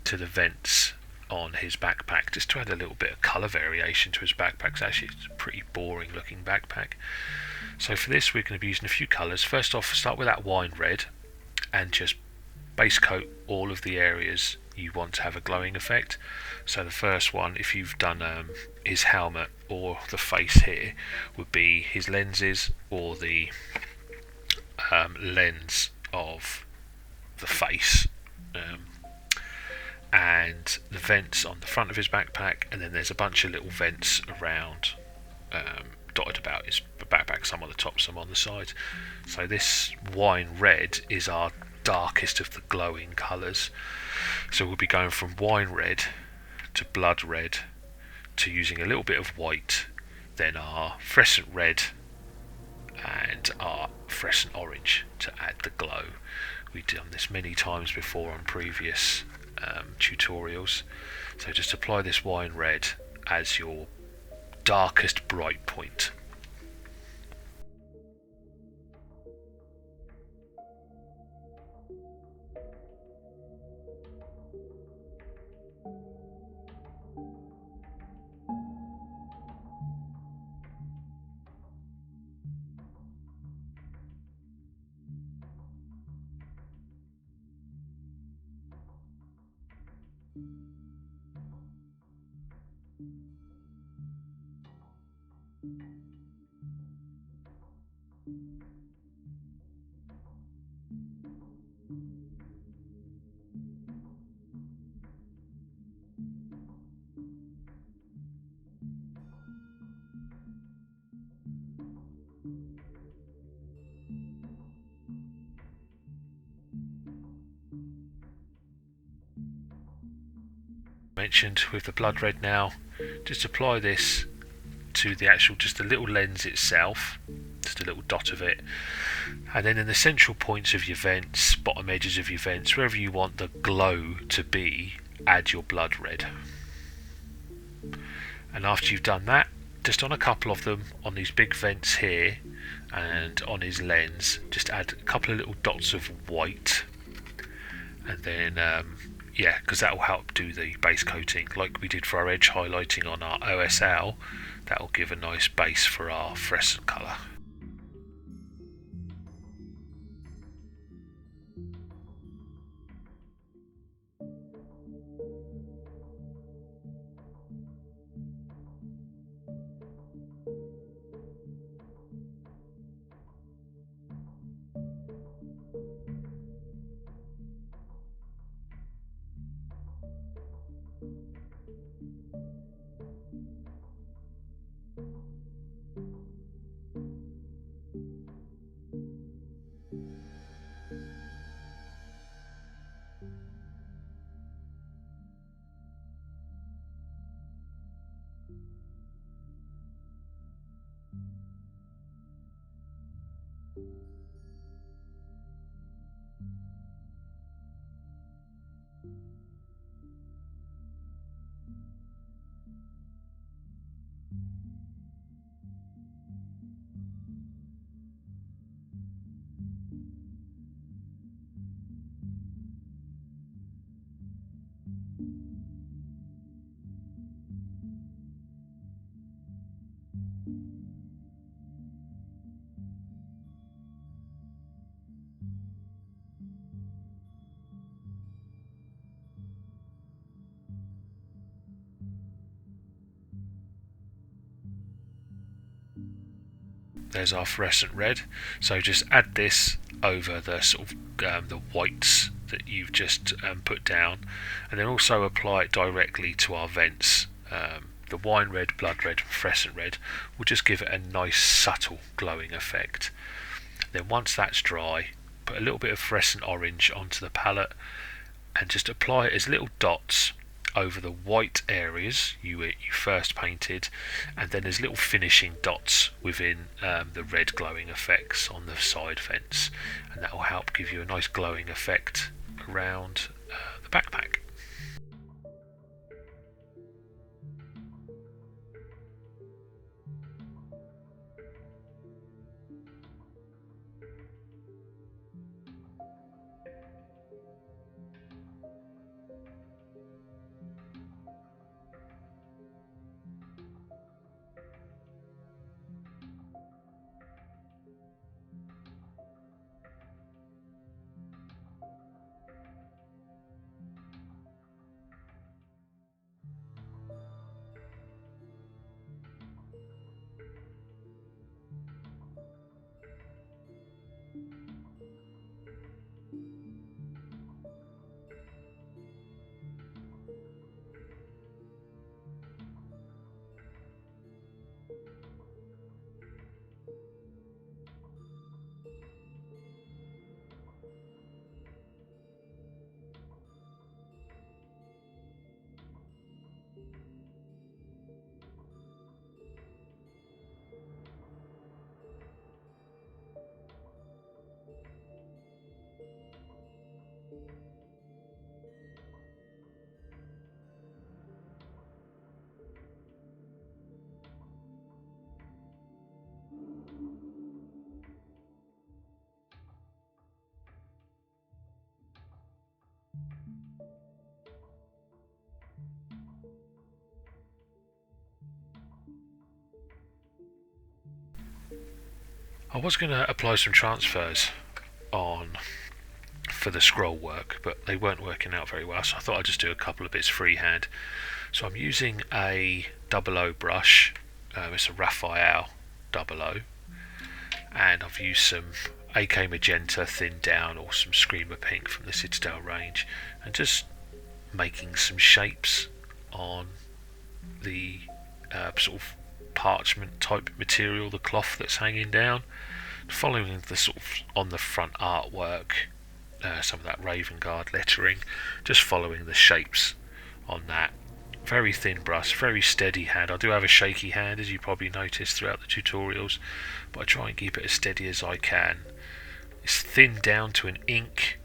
to the vents on his backpack, just to add a little bit of colour variation to his backpack. Actually, it's a pretty boring looking backpack. So for this, we're going to be using a few colours. First off, start with that wine red and just base coat all of the areas you want to have a glowing effect. So the first one, if you've done his helmet or the face here, would be his lenses or the lens of the face, and the vents on the front of his backpack, and then there's a bunch of little vents around, dotted about his backpack, some on the top, some on the side. So this wine red is our darkest of the glowing colours, so we'll be going from wine red to blood red to using a little bit of white, then our fluorescent red and our fluorescent orange to add the glow. We've done this many times before on previous tutorials. So just apply this wine red as your darkest bright point. Mentioned with the blood red now, just apply this to the actual, just the little lens itself, just a little dot of it. And then in the central points of your vents, bottom edges of your vents, wherever you want the glow to be, add your blood red. And after you've done that, just on a couple of them, on these big vents here and on his lens, just add a couple of little dots of white, and then yeah, because that will help do the base coating like we did for our edge highlighting on our OSL. That will give a nice base for our fluorescent colour. There's our fluorescent red, so just add this over the sort of the whites that you've just put down, and then also apply it directly to our vents. The wine red, blood red and fluorescent red will just give it a nice subtle glowing effect. Then once that's dry, put a little bit of fluorescent orange onto the palette and just apply it as little dots over the white areas you first painted, and then as little finishing dots within the red glowing effects on the side vents, and that will help give you a nice glowing effect around the backpack. I was going to apply some transfers on for the scroll work, but they weren't working out very well, so I thought I'd just do a couple of bits freehand. So I'm using a 00 brush, it's a Raphael 00, and I've used some AK Magenta thinned down or some Screamer Pink from the Citadel range, and just making some shapes on the sort of parchment type material, the cloth that's hanging down, following the sort of on the front artwork, some of that Raven Guard lettering, just following the shapes on that, Very thin brush, very steady hand. I do have a shaky hand, as you probably noticed throughout the tutorials, but I try and keep it as steady as I can. It's thinned down to an ink,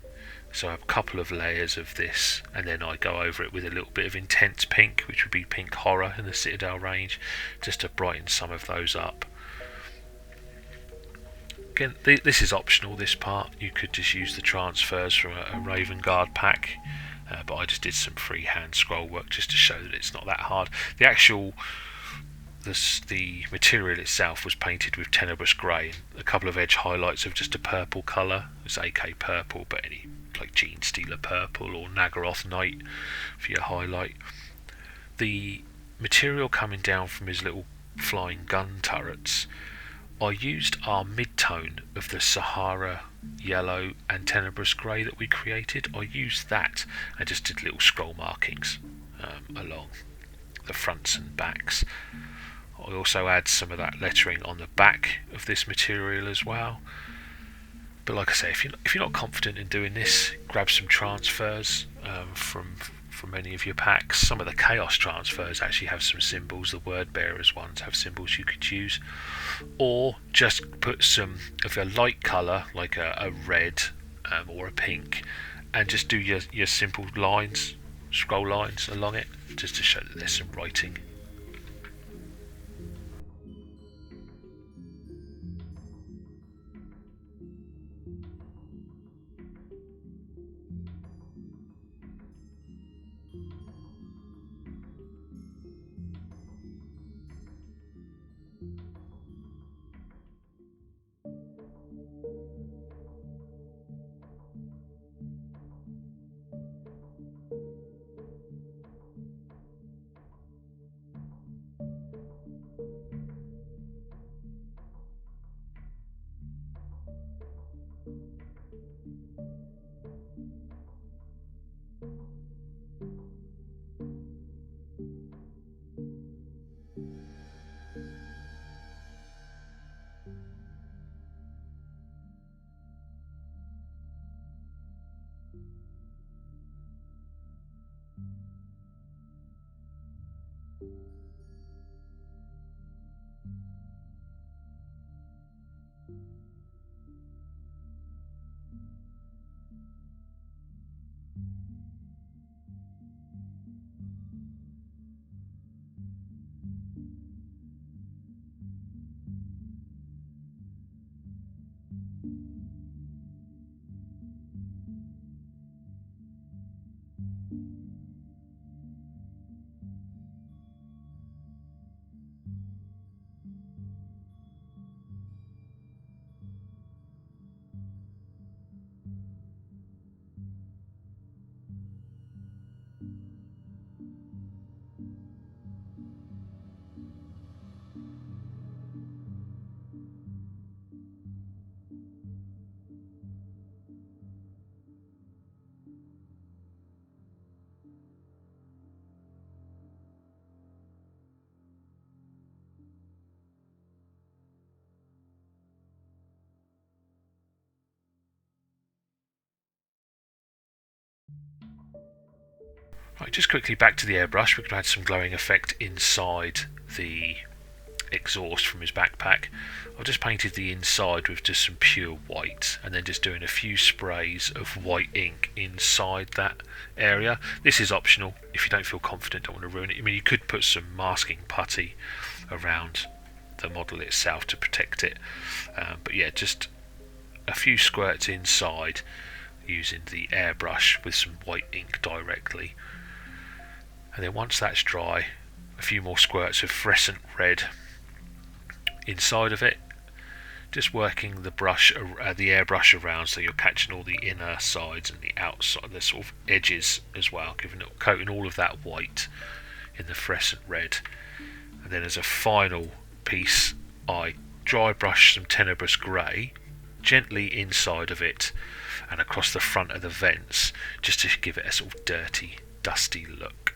so I have a couple of layers of this, and then I go over it with a little bit of intense pink, which would be Pink Horror in the Citadel range, just to brighten some of those up. Again, this is optional, this part. You could just use the transfers from a Raven Guard pack, but I just did some freehand scroll work just to show that it's not that hard. The actual the material itself was painted with Tenebrous Grey, and a couple of edge highlights of just a purple colour. It's AK purple, but any like Gene Stealer purple or Nagaroth Knight for your highlight. The material coming down from his little flying gun turrets, I used our mid-tone of the Sahara Yellow and Tenebrous Grey that we created. I used that and just did little scroll markings along the fronts and backs. I also add some of that lettering on the back of this material as well. But like I say, if you're not confident in doing this, grab some transfers from any of your packs. Some of the Chaos transfers actually have some symbols. The Word Bearers ones have symbols you could use, or just put some of a light colour like a red or a pink, and just do your simple lines, scroll lines along it, just to show that there's some writing. Right, just quickly back to the airbrush. We're going to add some glowing effect inside the exhaust from his backpack. I've just painted the inside with just some pure white, and then just doing a few sprays of white ink inside that area. This is optional if you don't feel confident, don't want to ruin it. I mean, you could put some masking putty around the model itself to protect it, but yeah, just a few squirts inside using the airbrush with some white ink directly. And then once that's dry, a few more squirts of fluorescent red inside of it, just working the airbrush around so you're catching all the inner sides and the outside, the sort of edges as well, coating all of that white in the fluorescent red. And then as a final piece, I dry brush some Tenebrous Grey gently inside of it and across the front of the vents, just to give it a sort of dirty, dusty look.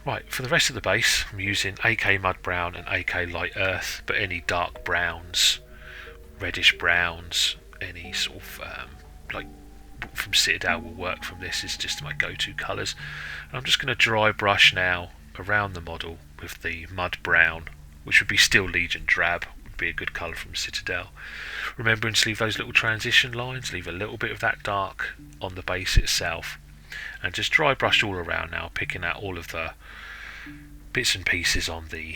Right, for the rest of the base I'm using AK Mud Brown and AK Light Earth, but any dark browns, reddish browns, any sort of like from Citadel will work from this, is just my go-to colours. And I'm just going to dry brush now around the model with the Mud Brown, which would be Steel Legion Drab, would be a good colour from Citadel. Remembering to leave those little transition lines, leave a little bit of that dark on the base itself, and just dry brush all around now, picking out all of the bits and pieces on the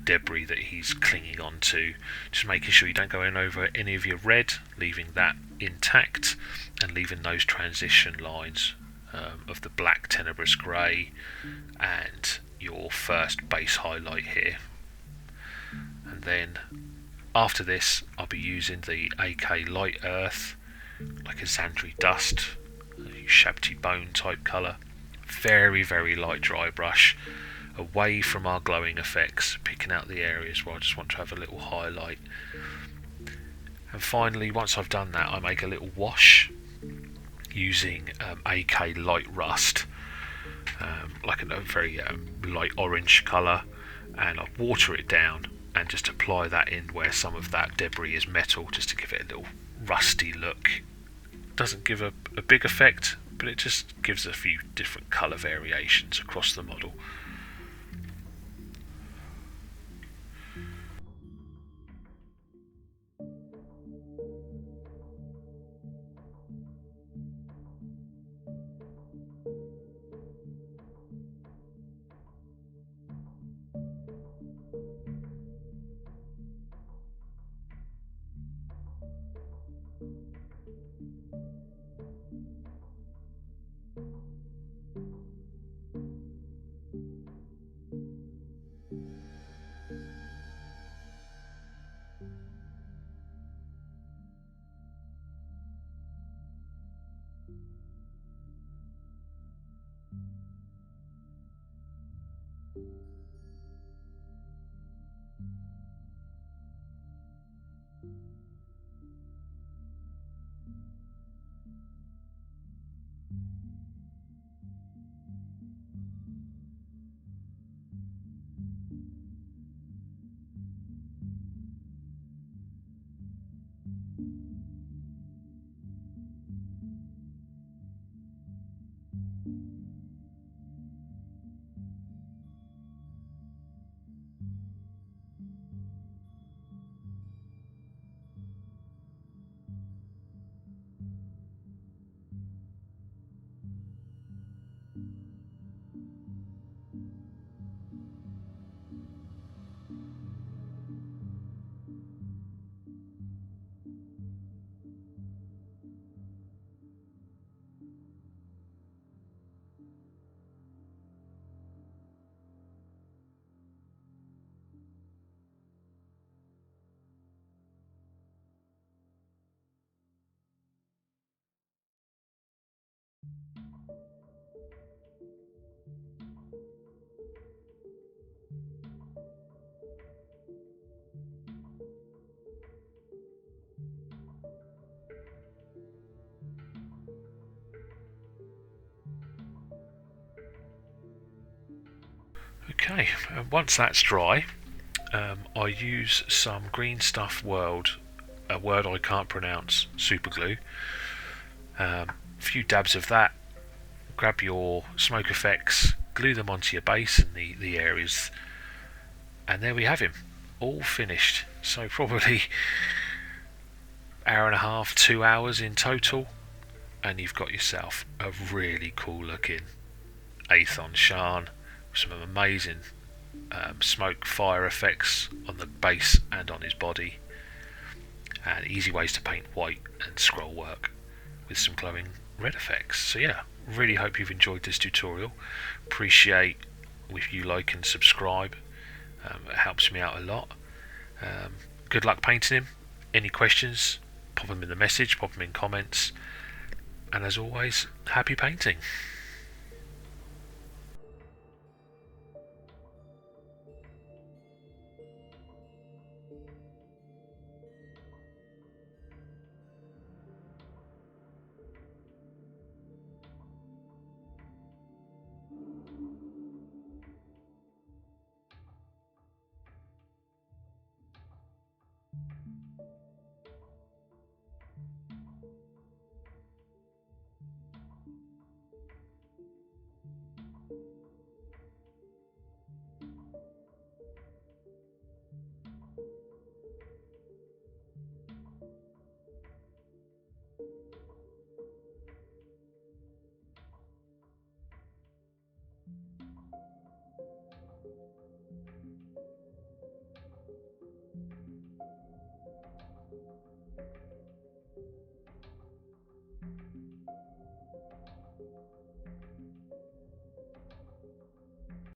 debris that he's clinging on to, just making sure you don't go in over any of your red, leaving that intact, and leaving those transition lines of the black Tenebrous Grey and your first base highlight here. And then after this I'll be using the AK Light Earth, like a Xandri Dust, Shabti Bone type colour. Very, very light dry brush, away from our glowing effects, picking out the areas where I just want to have a little highlight. And finally, once I've done that, I make a little wash using AK Light Rust, like a very light orange colour, and I water it down and just apply that in where some of that debris is metal, just to give it a little rusty look. Doesn't give a big effect, but it just gives a few different colour variations across the model. Okay, once that's dry, I use some Green Stuff World, a word I can't pronounce, super glue. A few dabs of that, grab your smoke effects, glue them onto your base and the areas, and there we have him, all finished. So probably hour and a half, 2 hours in total, and you've got yourself a really cool looking Aethon Shaan with some amazing smoke fire effects on the base and on his body, and easy ways to paint white and scroll work with some glowing red effects. So yeah, really hope you've enjoyed this tutorial. Appreciate if you like and subscribe, it helps me out a lot. Good luck painting him. Any questions, pop them in the message, pop them in comments, and as always, happy painting.